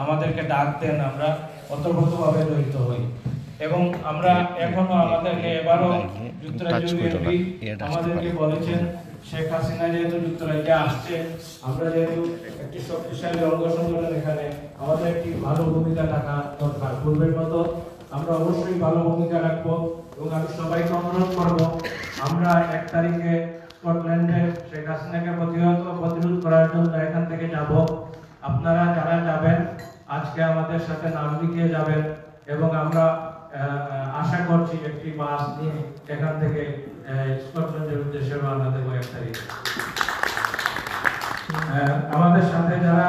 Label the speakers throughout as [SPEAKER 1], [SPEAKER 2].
[SPEAKER 1] আমাদেরকে ডাক দেন, আমরা ওতপ্রোতভাবে জড়িত হই এবং আমরা এখনো আমাদেরকে এবারও যুক্তরাজ্য বিএনপি আমাদেরকে বলেছেন শেখ হাসিনা যেহেতু যুক্তরাজ্যে আসছে, আমরা যেহেতু একটি শক্তিশালী অঙ্গ সংগঠন, এখানে আমাদের একটি ভালো ভূমিকা রাখা দরকার। পূর্বের মতো আমরা অবশ্যই ভালো ভূমিকা রাখবো এবং আমি সবাইকে অনুরোধ করব, আমরা 1 তারিখে স্কটল্যান্ডে শেখ হাসিনাকে প্রতিরোধ করার জন্য এখান থেকে যাব। আপনারা যারা যাবেন আজকে আমাদের সাথে নাম লিখিয়ে যাবেন এবং আমরা আশা করছি একটি বাস নিয়ে এখান থেকে স্কটল্যান্ডের উদ্দেশ্যে রওনা দেব 1 তারিখ। আমাদের সাথে যারা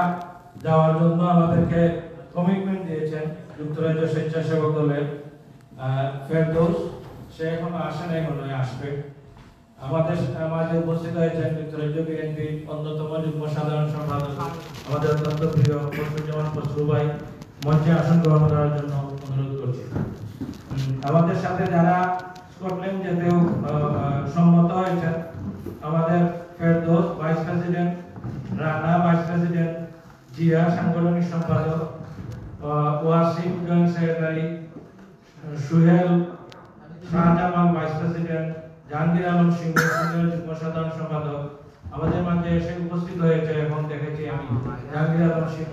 [SPEAKER 1] যাওয়ার জন্য আমাদেরকে কমিটমেন্ট দিয়েছেন যুক্তরাজ্য স্বেচ্ছাসেবক দলের ফেরদৌস, সে এখনো আসে নাই, মনে হয় আসবে। আমাদের মাঝে উপস্থিত হয়েছেন যুক্তরাজ্য বিএনপির অন্যতম যুগ্ম সাধারণ সম্পাদক আমাদের অত্যন্ত প্রিয় ফজলুজ্জামান ফজলু ভাই, মঞ্চে আসন গ্রহণ করার জন্য অনুরোধ করছি। আমাদের সাথে যারা স্কটল্যান্ড যেতেও সম্মত হয়েছেন, আমাদের Ferdous vice president, Rana vice president, Zia সাংগঠনিক সম্পাদক, Wasim joint secretary, Suhel Shahjamal vice president, Jahangir Alam Sinha senior যুগ্ম সাধারণ সম্পাদক আমাদের মাঝে এসে উপস্থিত হয়েছে। এখন দেখেছি আমি জাহাঙ্গীর আলম সিংহ,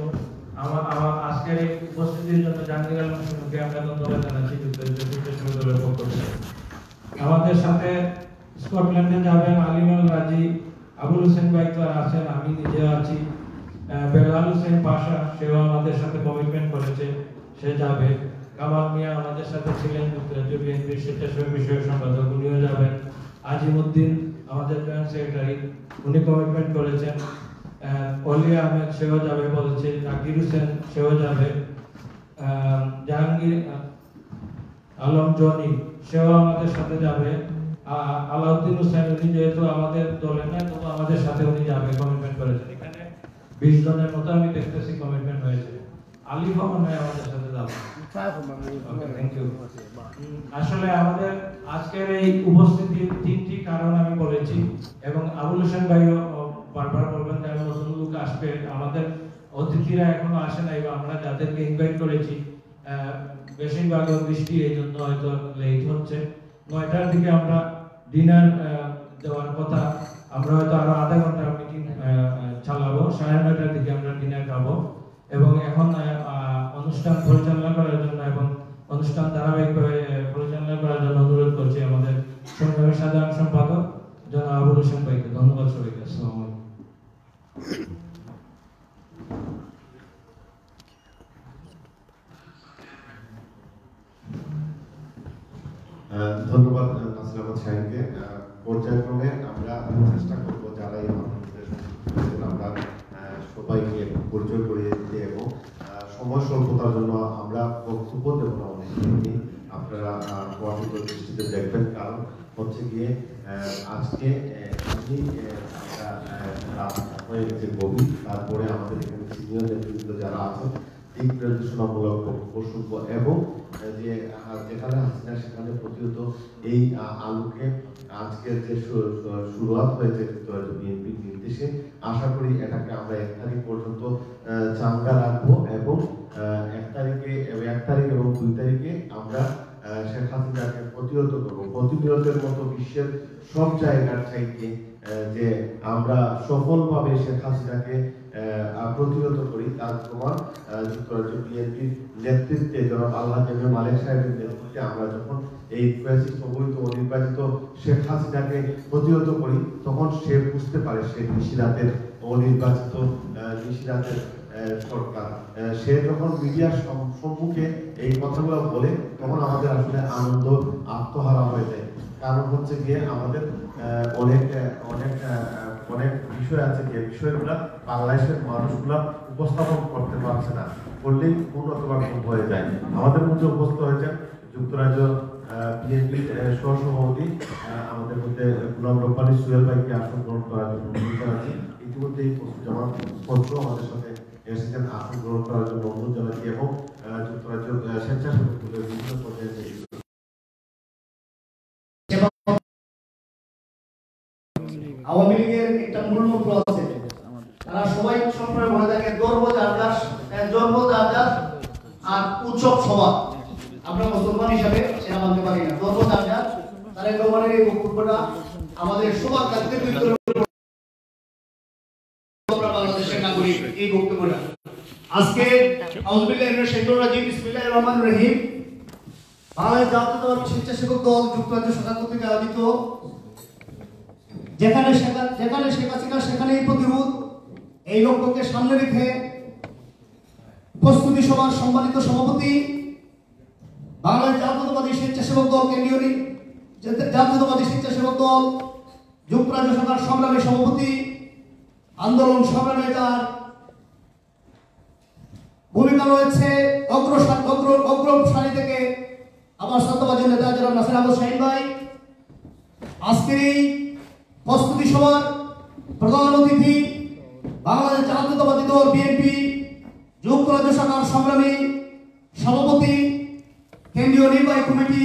[SPEAKER 1] আমার আজকের এই উপস্থিতির জন্য জাহাঙ্গীর আলম সিংহকে আমরা ধন্যবাদ জানাচ্ছি যুক্তরাজ্য স্বেচ্ছাসেবক দলের পক্ষ থেকে। আমাদের সাথে স্কটল্যান্ডে যাবেন আলিমুল রাজি, আবুল হোসেন ভাই তো আছেন, আমি নিজে আছি, বেলাল হোসেন পাশা, সেও আমাদের সাথে কমিটমেন্ট করেছে, সে যাবে। কামাল মিয়া আমাদের সাথে ছিলেন, যুক্তরাজ্য বিএনপির স্বেচ্ছাসেবক বিষয়ক সম্পাদক, উনিও যাবেন। আজিমউদ্দিন আমাদের জয়েন্ট সেক্রেটারি, উনি কমিটমেন্ট করেছেন। অলি আহমেদ সেও যাবে বলেছে, জাকির হোসেন সেও যাবে, জাহাঙ্গীর আলম জনি সেও আমাদের সাথে যাবে, আলাউদ্দিন হোসেন উনি যেহেতু আমাদের দলে না, তবু আমাদের সাথে উনি যাবে, কমিটমেন্ট করেছেন। এখানে 20 জনের মতো আমি দেখতেছি কমিটমেন্ট হয়েছে। আলিফ মনে হয় আমাদের সাথে যাবে। আসলে আমাদের আজকের এই উপস্থিতির 3টি কারণ আমি বলেছি এবং আবুল হোসেন ভাইও বারবার বলবেন যে নতুন লোক আসবে, আমাদের অতিথিরা এখনো আসে নাই, আমরা যাদেরকে ইনভাইট করেছি বেশিরভাগ বৃষ্টি, এই জন্য হয়তো লেট হচ্ছে। 9টার দিকে আমরা ডিনার দেওয়ার কথা, আমরা হয়তো আরো আধা ঘন্টা মিটিং চালাবো, 9:30টার দিকে আমরা ডিনার খাবো এবং এখন অনুষ্ঠান পরিচালনা করার জন্য এবং অনুষ্ঠান ধারাবাহিকভাবে পরিচালনা করার জন্য অনুরোধ করছি আমাদের সংগ্রামী সাধারণ সম্পাদক জনাব আবুল হোসেন ভাইকে। ধন্যবাদ সবাইকে। আসসালামু আলাইকুম।
[SPEAKER 2] ধন্যবাদ নাসির আহমদ সাহেবকে। পর্যায়ক্রমে আমরা চেষ্টা করবো যারা এই আমরা সবাইকে পরিচয় করিয়ে দিতে এবং সময় স্বল্পতার জন্য আমরা বক্তব্য দেব না অনেক, আপনারা দৃষ্টিতে দেখবেন। কারণ হচ্ছে গিয়ে আজকে হয়ে গেছে গভীর, তারপরে আমাদের এখানে সিনিয়র নেতৃত্ব যারা আছেন দিক নির্দেশনামূলক বক্তব্য শুনবো এবং যে যেখানে হাসিনা সেখানে প্রতিহত এই আলোকে আজকের যে শুরুয়াত হয়েছে বিএনপির নির্দেশে, আশা করি এটাকে আমরা 1 তারিখ পর্যন্ত চাঙ্গা রাখবো এবং 1 তারিখ এবং 2 তারিখে আমরা শেখ হাসিনাকে প্রতিহত করবো। প্রতিরোধের মতো বিশ্বের সব জায়গার চাইতে যে আমরা সফলভাবে শেখ হাসিনাকে প্রতিহত করি তার প্রমাণ যুক্তরাজ্য বিএনপির নেতৃত্বে জনাব আল্লাহ জামিল মালিক সাহেবের নেতৃত্বে আমরা যখন এই ফ্যাসিস্ট অবৈধ অনির্বাচিত শেখ হাসিনাকে প্রতিহত করি, তখন সে বুঝতে পারে সে নিশিরাতের অনির্বাচিত নিশিরাতের সরকার। সে যখন মিডিয়ার সম্মুখে এই কথাগুলো বলে, তখন আমাদের আসলে আনন্দ আত্মহারা হয়ে যায়। কারণ হচ্ছে গিয়ে আমাদের অনেক অনেক অনেক বিষয় আছে, যে বিষয়গুলা বাংলাদেশের মানুষগুলা উপস্থাপন করতে পারছে না, করলেই উন্নত হয়ে যায়। আমাদের মধ্যে উপস্থিত হয়েছেন যুক্তরাজ্য বিএনপির সহসভাপতি আমাদের মধ্যে গোলাম রব্বানী সুহেল ভাইকে আসন গ্রহণ করার জন্য অনুরোধ জানাচ্ছি। ইতিমধ্যেই জমা পত্র আমাদের সাথে এসেছেন, আসন গ্রহণ করার জন্য অনুরোধ জানাচ্ছি এবং যুক্তরাজ্য স্বেচ্ছাসেবক দলের বিভিন্ন পর্যায়ে
[SPEAKER 3] আওয়ামী লীগের একটা মূল মন্ত্র আছে, তারা সবাই সবসময় বলে থাকে গর্ব যার জন্ম যার আর উৎসব সভা আমরা মুসলমান হিসাবে সেটা মানতে পারি না। ধর্ম যার তারেক রহমানের এই বক্তব্যটা আমাদের সবার কাছে আমরা বাংলাদেশের নাগরিক এই বক্তব্যটা আজকে আউযুবিল্লাহি মিনাশ শাইতানির রাজিম বিসমিল্লাহির রহমানির রহিম বাংলাদেশ জাতীয়তাবাদী স্বেচ্ছাসেবক দল যুক্তরাজ্য শাখা কর্তৃক আয়োজিত যেখানে শেখ হাসিনা সেখানেই প্রতিরোধ এই লক্ষ্যকে সামনে রেখে প্রস্তুতি সভার সম্মানিত সভাপতি বাংলাদেশ জাতীয়তাবাদী স্বেচ্ছাসেবক দল কেন্দ্রীয় জাতীয়তাবাদী স্বেচ্ছাসেবক দল যুক্তরাজ্য শাখার সংগ্রামী সভাপতি আন্দোলন সংগ্রামে তার ভূমিকা রয়েছে অগ্রসারি থেকে আমার শ্রদ্ধাভাজন নেতা জনাব নাসির আহমদ শাহীন ভাই, আজকের এই প্রস্তুতি সভার প্রধান অতিথি বাংলাদেশ জাতীয়তাবাদী দল বিএনপি যুক্তরাজ্য শাখার সংগ্রামী সভাপতি কেন্দ্রীয় নির্বাহী কমিটি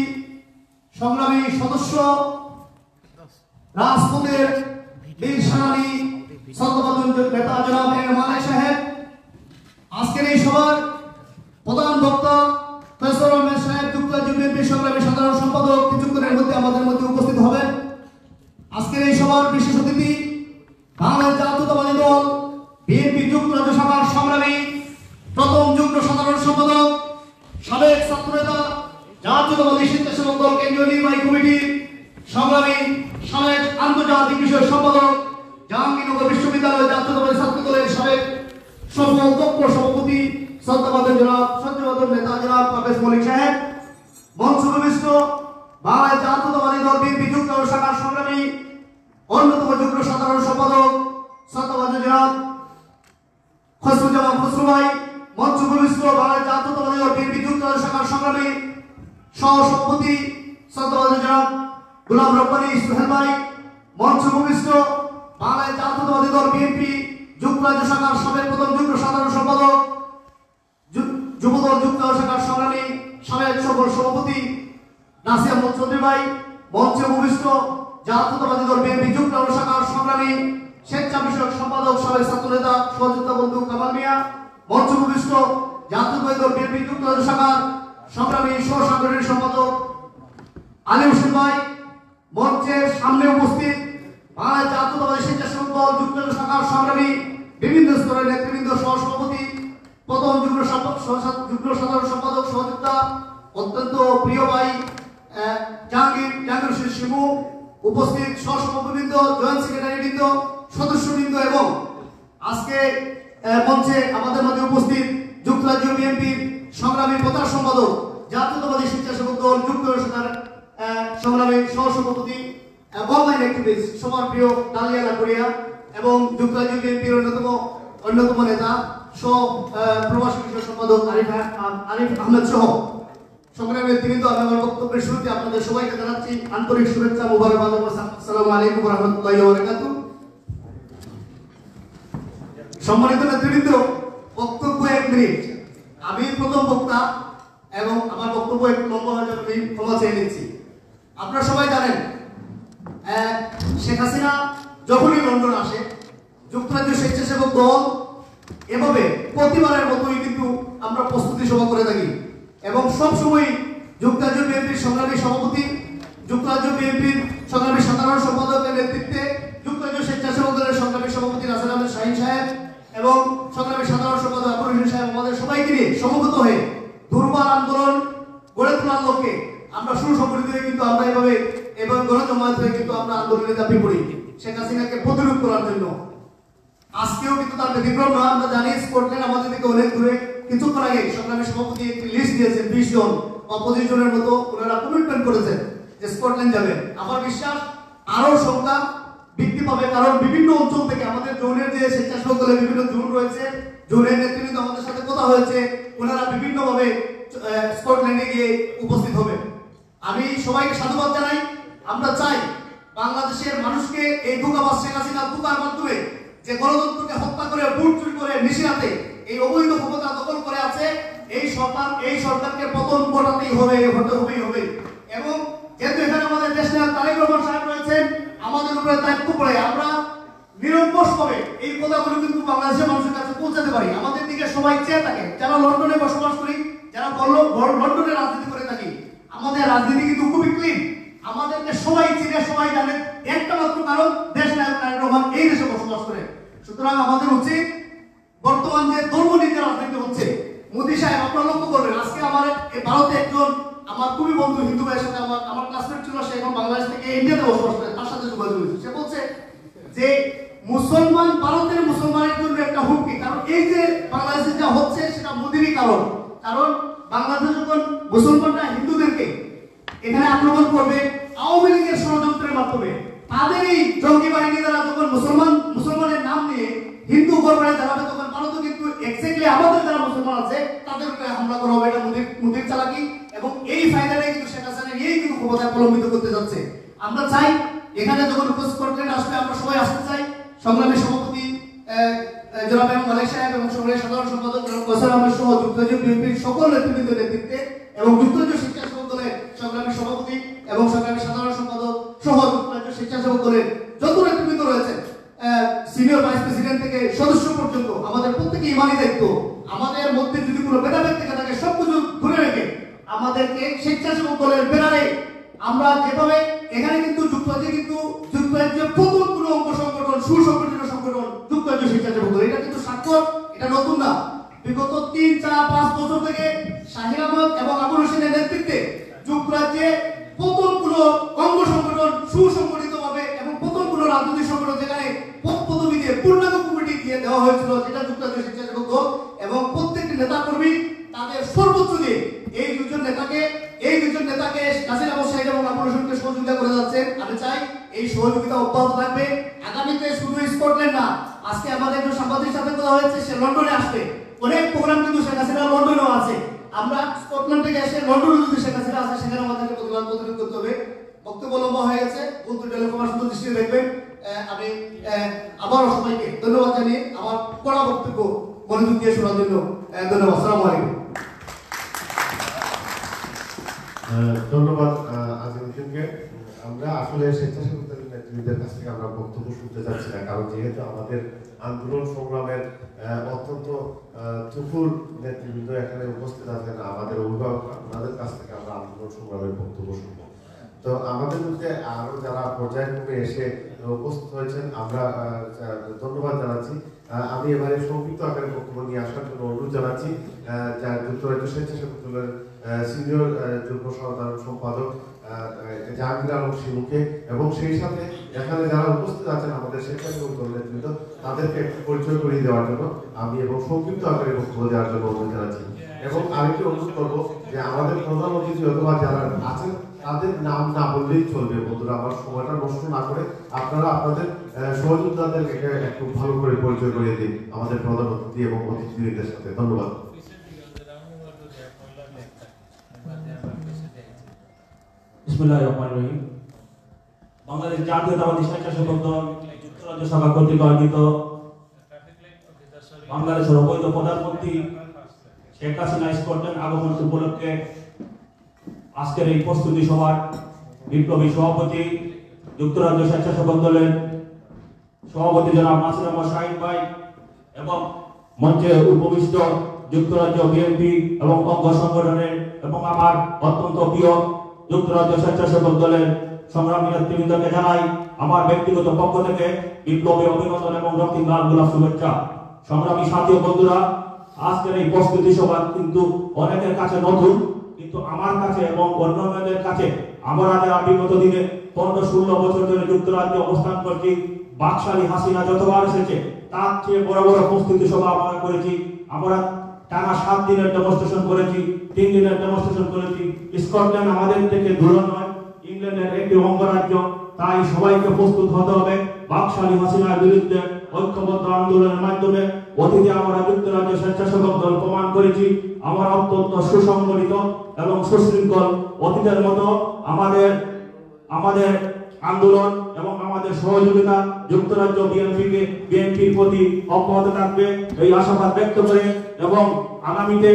[SPEAKER 3] সংগ্রামী সদস্য রাজপথের বীর সেনানী শ্রদ্ধাভাজন নেতা জনাব মালিক সাহেব, আজকের এই সভার প্রধান বক্তা ফয়সাল আহমেদ সাহেব যুক্তরাজ্য বিএনপি সংগ্রামী সাধারণ সম্পাদক কিছুক্ষণের মধ্যে আমাদের মধ্যে উপস্থিত হবেন। আজকের এই সভার বিশেষ অতিথি বাংলাদেশ জাতীয়তাবাদী দল বিএনপি যুক্তরাজ্য শাখার সংগ্রামী প্রথম যুগ্ম সাধারণ সম্পাদক সাবেক ছাত্রনেতা জাতীয়তাবাদী স্বেচ্ছাসেবক দল কেন্দ্রীয় নির্বাহী কমিটির সংগ্রামী সাবেক আন্তর্জাতিক বিষয় সম্পাদক জাহাঙ্গীরনগর বিশ্ববিদ্যালয় জাতীয়তাবাদী ছাত্র দলের সাবেক সফল দক্ষ সভাপতি শ্রদ্ধাভাজন জনাব সত্যবাদন নেতা জনাব পারভেজ মল্লিক সাহেব, মঞ্চভূমিষ্ঠ বাংলাদেশ জাতীয়তাবাদী দল বিএনপি যুক্তরাজ্য শাখার সংগ্রামী অন্যতম যুগ্ম সাধারণ সম্পাদক শ্রদ্ধাভাজন জনাব খসরুজ্জামান খসরু ভাই, মঞ্চভূমিষ্ঠ বাংলাদেশ জাতীয়তাবাদী দল বিএনপি যুক্তরাজ্য শাখার সংগ্রামী সহসভাপতি শ্রদ্ধাভাজন জনাব গোলাম রব্বানী সোহেল ভাই, মঞ্চভূমিষ্ঠ বাংলাদেশ জাতীয়তাবাদী দল বিএনপি যুক্তরাজ্য শাখার সাবেক প্রথম যুগ্ম সাধারণ সম্পাদক যুবদল যুক্তরাজ্য শাখার সংগ্রামী সাবেক সফল সভাপতি নাসির আহমদ চৌধুরী ভাই, মঞ্চে ভূমিষ্ঠ জাতীয়তাবাদী দল বিএনপি যুক্তরাজ্য শাখার সংগ্রামী স্বেচ্ছা বিষয়ক সম্পাদক সাবেক ছাত্র নেতা সহযোদ্ধা বন্ধু কামাল মিয়া, মঞ্চে ভূমিষ্ঠ জাতীয়তাবাদী দল বিএনপি যুক্তরাজ্য শাখার সংগ্রামী সহ সাংগঠনিক সম্পাদক আলী হোসেন ভাই, মঞ্চের সামনে উপস্থিত বাংলাদেশ জাতীয়তাবাদী স্বেচ্ছাসেবক দল যুক্তরাজ্য শাখার সংগ্রামী বিভিন্ন স্তরের নেতৃবৃন্দ সহসভাপতি প্রথম যুগ্ম সাধারণ সম্পাদক সহযোদ্ধা অত্যন্ত প্রিয় ভাই জাহাঙ্গীর হোসেন শিমু, উপস্থিত সহসভাপতিবৃন্দ, জয়েন্ট সেক্রেটারিবৃন্দ, সদস্যবৃন্দ এবং আজকে মঞ্চে আমাদের মধ্যে উপস্থিত যুক্তরাজ্য বিএনপির সংগ্রামী প্রচার সম্পাদক জাতীয়তাবাদী স্বেচ্ছাসেবক দল যুক্তরাজ্য শাখার সংগ্রামী সহসভাপতি অনলাইন অ্যাক্টিভিস্ট সবার প্রিয় ডালিয়া লাকড়িয়া এবং যুক্তরাজ্য বিএনপির অন্যতম নেতা সহ প্রবাসী বিষয় সম্পাদক আরিফ আহমেদ সহ সংগ্রামী নেতৃবৃন্দ, আমি আমার বক্তব্যের শুরুতে আপনাদের সবাইকে জানাচ্ছি আন্তরিক শুভেচ্ছা মোবারকবাদ। আসসালামু আলাইকুম ওয়া রাহমাতুল্লাহি ওয়া বারাকাতুহু। সম্মানিত নেতৃবৃন্দ, বক্তব্য 1 মিনিট, আমি প্রথম বক্তা এবং আমার বক্তব্য একটু লম্বা হয়ে যাবে, আমি ক্ষমা চেয়ে নিচ্ছি। আপনারা সবাই জানেন শেখ হাসিনা যখনই লন্ডন আসে যুক্তরাজ্য স্বেচ্ছাসেবক দল এভাবে প্রতিবারের মতোই কিন্তু আমরা প্রস্তুতি সভা করে থাকি এবং সবসময় যুক্তরাজ্য বিএনপির সংগ্রামী সভাপতি যুক্তরাজ্য বিএনপির সংগ্রামী সাধারণ সম্পাদকের নেতৃত্বে যুক্তরাজ্য স্বেচ্ছাসেবক দলের সংগ্রামী সভাপতি নাসির আহমেদ শাহীন সাহেব এবং সংগ্রামী সাধারণ সম্পাদক আবুল হোসেন সাহেব আমাদের সবাইকে নিয়ে সমবেত হয়ে দুর্বার আন্দোলন গড়ে তোলার লক্ষ্যে আমরা সুসংগঠিত হয়ে কিন্তু আমরা এভাবে গণজমায়েত হয়ে কিন্তু আমরা আন্দোলনে ঝাঁপিয়ে পড়ি শেখ হাসিনাকে প্রতিরোধ করার জন্য। আজকেও কিন্তু তার ব্যতিক্রম না। আমরা জানি স্কটল্যান্ড আমাদের থেকে অনেক দূরে। কিছুক্ষণ আগে সংগ্রামী সভাপতি একটি লিস্ট দিয়েছেন 20 জন বা 25 জনের মতো ওনারা কমিটমেন্ট করেছেন যে স্কটল্যান্ড যাবে। আমার বিশ্বাস আরো সংখ্যা বৃদ্ধি পাবে, কারণ বিভিন্ন অঞ্চল থেকে আমাদের জোনের যে স্বেচ্ছাসেবক দলের বিভিন্ন জোন রয়েছে, জোনের নেতৃবৃন্দ আমাদের সাথে কথা হয়েছে, ওনারা বিভিন্নভাবে স্কটল্যান্ডে গিয়ে উপস্থিত হবে। আমি সবাইকে সাধুবাদ জানাই। আমরা চাই বাংলাদেশের মানুষকে এই ধোঁকাবাজ শেখ হাসিনার ধোঁকার মাধ্যমে যে গণতন্ত্রকে হত্যা করে ভোট চুরি করে নিশিরাতে এই অবৈধ ক্ষমতা দখল করে আছে, এই সরকারকে পতন ঘটাতেই হবে, হতেই হবে। এবং যেহেতু এখানে আমাদের দেশনায়ক তারেক রহমান সাহেব রয়েছেন, আমাদের উপরে দায়িত্ব পড়ে আমরা নিরঙ্কুশভাবে এই কথাগুলো কিন্তু বাংলাদেশের মানুষের কাছে পৌঁছাতে পারি। আমাদের দিকে সবাই চেয়ে থাকে, যারা লন্ডনে বসবাস করি, যারা লন্ডনে রাজনীতি করে থাকি, আমাদের রাজনীতি কিন্তু খুবই ক্লিন। আমাদেরকে সবাই চিনে, সবাই জানে, একটা মাত্র কারণ দেশ নায়ক তারেক রহমান এই দেশে বসবাস করে। সুতরাং আমাদের উচিত বর্তমান যে ধর্মনীতির রাজনীতি হচ্ছে, মোদী সাহেব আপনারা লক্ষ্য করবেন, আজকে আমার ভারতে একজন আমার খুবই বন্ধু হিন্দু ভাইয়ের সাথে আমার ক্লাসমেট ছিল, সে এখন বাংলাদেশ থেকে ইন্ডিয়াতে বসবাস করে, তার সাথে যোগাযোগ হয়েছে। সে বলছে যে মুসলমান, ভারতের মুসলমানের জন্য একটা হুমকি, কারণ এই যে বাংলাদেশে যা হচ্ছে সেটা মোদিরই কারণ। কারণ বাংলাদেশ যখন মুসলমানরা হিন্দুদেরকে এখানে আক্রমণ করবে আওয়ামী লীগের ষড়যন্ত্রের মাধ্যমে, তাদেরই জঙ্গি বাহিনী দ্বারা যখন মুসলমানের নাম নিয়ে হিন্দু গড়ে দাঁড়াবে, তখন ভারতও কিন্তু এক্স্যাক্টলি আমাদের যারা মুসলমান আছে তাদের উপরে হামলা করা হবে। এটা মোদির চালাকি, এবং এই ফায়দাটাই কিন্তু শেখ হাসিনা নিয়েই কিন্তু ক্ষমতা অবলম্বিত করতে যাচ্ছে। আমরা চাই এখানে যখন স্কটল্যান্ড আসবে আমরা সবাই আসতে চাই। সংগ্রামী সভাপতি জনাব মালিক সাহেব এবং সংগ্রামী সাধারণ সম্পাদক জনাব কৌশল আহমেদ সহ যুক্তরাজ্য বিএনপির সকল নেতৃবৃন্দের নেতৃত্বে এবং যুক্তরাজ্য স্বেচ্ছাসেবক দলের সংগ্রামী সভাপতি এবং সংগ্রামী সাধারণ সম্পাদক সহ যুক্তরাজ্য স্বেচ্ছাসেবক দলের যত নেতৃবৃন্দ রয়েছে, সিনিয়র ভাইস প্রেসিডেন্ট থেকে সদস্য পর্যন্ত, আমাদের প্রত্যেকে ইমানি দায়িত্ব, আমাদের মধ্যে যদি কোনো ভেদাভেদ থেকে থাকে সবকিছু ধরে রেখে আমাদেরকে স্বেচ্ছাসেবক দলের ব্যানারে আমরা যেভাবে এখানে কিন্তু যুক্তরাজ্যের প্রথম কোনো অঙ্গ সংগঠন, সুসংগঠিত সংগঠন যুক্তরাজ্য স্বেচ্ছাসেবক দল, এটা কিন্তু স্বাক্ষর, এটা নতুন না। বিগত 3, 4, 5 বছর থেকে শাহিন আহমদ এবং আবুল হোসেনের নেতৃত্বে যুক্তরাজ্যে প্রথম কোনো অঙ্গ সংগঠন সুসংগঠিত ভাবে এবং প্রথম কোনো রাজনৈতিক সংগঠন যেখানে পদ পদবি দিয়ে পূর্ণাঙ্গ কমিটি দিয়ে দেওয়া হয়েছিল, যেটা যুক্তরাজ্য স্বেচ্ছাসেবক দল, এবং প্রত্যেকটি নেতা কর্মী তাদের সর্বোচ্চ দিয়ে এই দুজন নেতাকে নাসির আহমদ সাহেব এবং আবুল হোসেনকে সহযোগিতা করে যাচ্ছে। আমি চাই এই সহযোগিতা অব্যাহত থাকবে আগামীতে। শুধু স্কটল্যান্ড না, আজকে আমাদের একজন সাংবাদিক সাথে কথা হয়েছে, সে লন্ডনে আসবে, অনেক প্রোগ্রাম কিন্তু শেখ হাসিনা লন্ডনেও আছে। আমরা স্কটল্যান্ড থেকে এসে লন্ডনে যদি শেখ হাসিনা আছে, সেখানে আমাদেরকে প্রতিরোধ করতে হবে। বক্তব্য লম্বা হয়ে গেছে, বন্ধু টেলিফোনার সুন্দর দৃষ্টিতে দেখবেন। আমি আবারও সবাইকে ধন্যবাদ জানিয়ে আমার কড়া বক্তব্য মনোযোগ দিয়ে শোনার জন্য ধন্যবাদ। আসসালামু আলাইকুম।
[SPEAKER 2] ধন্যবাদ আজিমুদ্দিনকে। আমরা আসলে স্বেচ্ছাসেবক দলের নেতৃবৃন্দের কাছ থেকে আমরা বক্তব্য শুনতে চাচ্ছি না, কারণ যেহেতু আমাদের আন্দোলন সংগ্রামের অত্যন্ত তুখুর নেতৃবৃন্দ এখানে উপস্থিত আছেন, আমাদের অভিভাবক, ওনাদের কাছ থেকে আমরা আন্দোলন সংগ্রামের বক্তব্য শুনবো। তো আমাদের মধ্যে আরো যারা পর্যায়ক্রমে এসে উপস্থিত হয়েছেন আমরা ধন্যবাদ জানাচ্ছি। আমি এবারে সংক্ষিপ্ত আকারে বক্তব্য নিয়ে আসার জন্য অনুরোধ জানাচ্ছি যুক্তরাজ্য স্বেচ্ছাসেবক দলের সিনিয়র যুগ্ম সাধারণ সম্পাদক জাহাঙ্গীর আলম শিমুকে, এবং সেই সাথে এখানে যারা উপস্থিত আছেন আমাদের স্বেচ্ছাসেবক দলের নেতৃত্ব, তাদেরকে একটু পরিচয় করিয়ে দেওয়ার জন্য আমি এবং সংক্ষিপ্ত আকারে বক্তব্য দেওয়ার জন্য অনুরোধ জানাচ্ছি। এবং আরেকটি অনুরোধ করবো যে আমাদের প্রধান অতিথি অথবা যারা আছেন তাদের নাম না বললেই চলবে বন্ধুরা, আমার সময়টা নষ্ট না করে আপনারা আপনাদের সহযোদ্ধাদেরকে একটু ভালো করে পরিচয় করিয়ে দিন আমাদের প্রধান অতিথি এবং অতিথিদের সাথে। ধন্যবাদ।
[SPEAKER 1] বিসমিল্লাহির রহমানির রহিম। বাংলাদেশ জাতীয়তাবাদী স্বেচ্ছাসেবক দল যুক্তরাজ্য শাখা কর্তৃক আয়োজিত বাংলাদেশের অবৈধ প্রধানমন্ত্রী শেখ হাসিনা স্কটল্যান্ড আগমন উপলক্ষে আজকের এই প্রস্তুতি সভার বিপ্লবী সভাপতি যুক্তরাজ্য স্বেচ্ছাসেবক দলের সভাপতি জনাব নাসির আহমদ শাহিন ভাই এবং মঞ্চে উপবিষ্ট যুক্তরাজ্য বিএনপি এবং অঙ্গ সংগঠনের এবং আমার অত্যন্ত প্রিয় যুক্তরাজ্য স্বেচ্ছাসেবক দলের সংগ্রামী নেতৃবৃন্দকে জানাই আমার ব্যক্তিগত পক্ষ থেকে বিপ্লবী অভিনন্দন এবং রক্তিম লাল গোলাপ শুভেচ্ছা। সংগ্রামী সাথী ও বন্ধুরা, আজকের এই প্রস্তুতি সভা কিন্তু অনেকের কাছে নতুন, কিন্তু আমার কাছে এবং অন্যান্যদের কাছে আমরা যারা বিগত দিনে 15-16 বছর ধরে যুক্তরাজ্যে অবস্থান করছি, বাকশালী হাসিনা যতবার এসেছে তার চেয়ে বড় বড় প্রস্তুতি সভা আমরা করেছি। আমরা টানা 7 দিনের ডেমনস্ট্রেশন করেছি, 3 দিনের ডেমনস্ট্রেশন করেছি। স্কটল্যান্ড আমাদের থেকে দূরে নয়, ইংল্যান্ডের একটি অঙ্গরাজ্য, তাই সবাইকে প্রস্তুত হতে হবে বাকশালী হাসিনার বিরুদ্ধে ঐক্যবদ্ধ আন্দোলনের মাধ্যমে। অতীতে আমরা যুক্তরাজ্য স্বেচ্ছাসেবক দল প্রমাণ করেছি আমরা অত্যন্ত সুসংগঠিত এবং সুশৃঙ্খল। অতীতের মতো আমাদের আন্দোলন এবং আমাদের সহযোগিতা যুক্তরাজ্য বিএনপির প্রতি অব্যাহত থাকবে এই আশাবাদ ব্যক্ত করে, এবং আগামীতে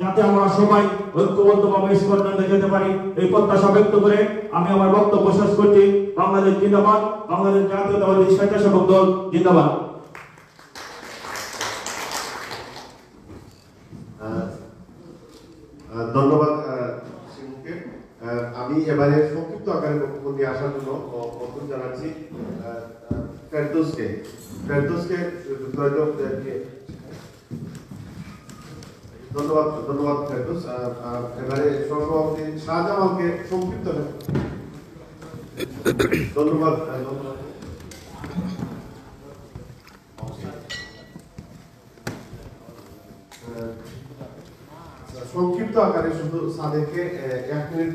[SPEAKER 1] যাতে আমরা সবাই ঐক্যবদ্ধভাবে স্কটল্যান্ডে যেতে পারি এই প্রত্যাশা ব্যক্ত করে আমি আমার বক্তব্য শেষ করছি। বাংলাদেশ জিন্দাবাদ, বাংলাদেশ জাতীয়তাবাদী স্বেচ্ছাসেবক দল জিন্দাবাদ।
[SPEAKER 2] ধন্যবাদ শিমুকে। আমি এবারে সংক্ষিপ্ত আকারে বক্তব্য দিয়ে আসার জন্য অনুরোধ জানাচ্ছি ফেরদৌসকে। ধন্যবাদ ফেরদৌস। এবারে সহসভাপতি শাহজামালকে সংক্ষিপ্ত ধন্যবাদ। সংক্ষিপ্ত আকারে শুধু সাদেককে 1 মিনিট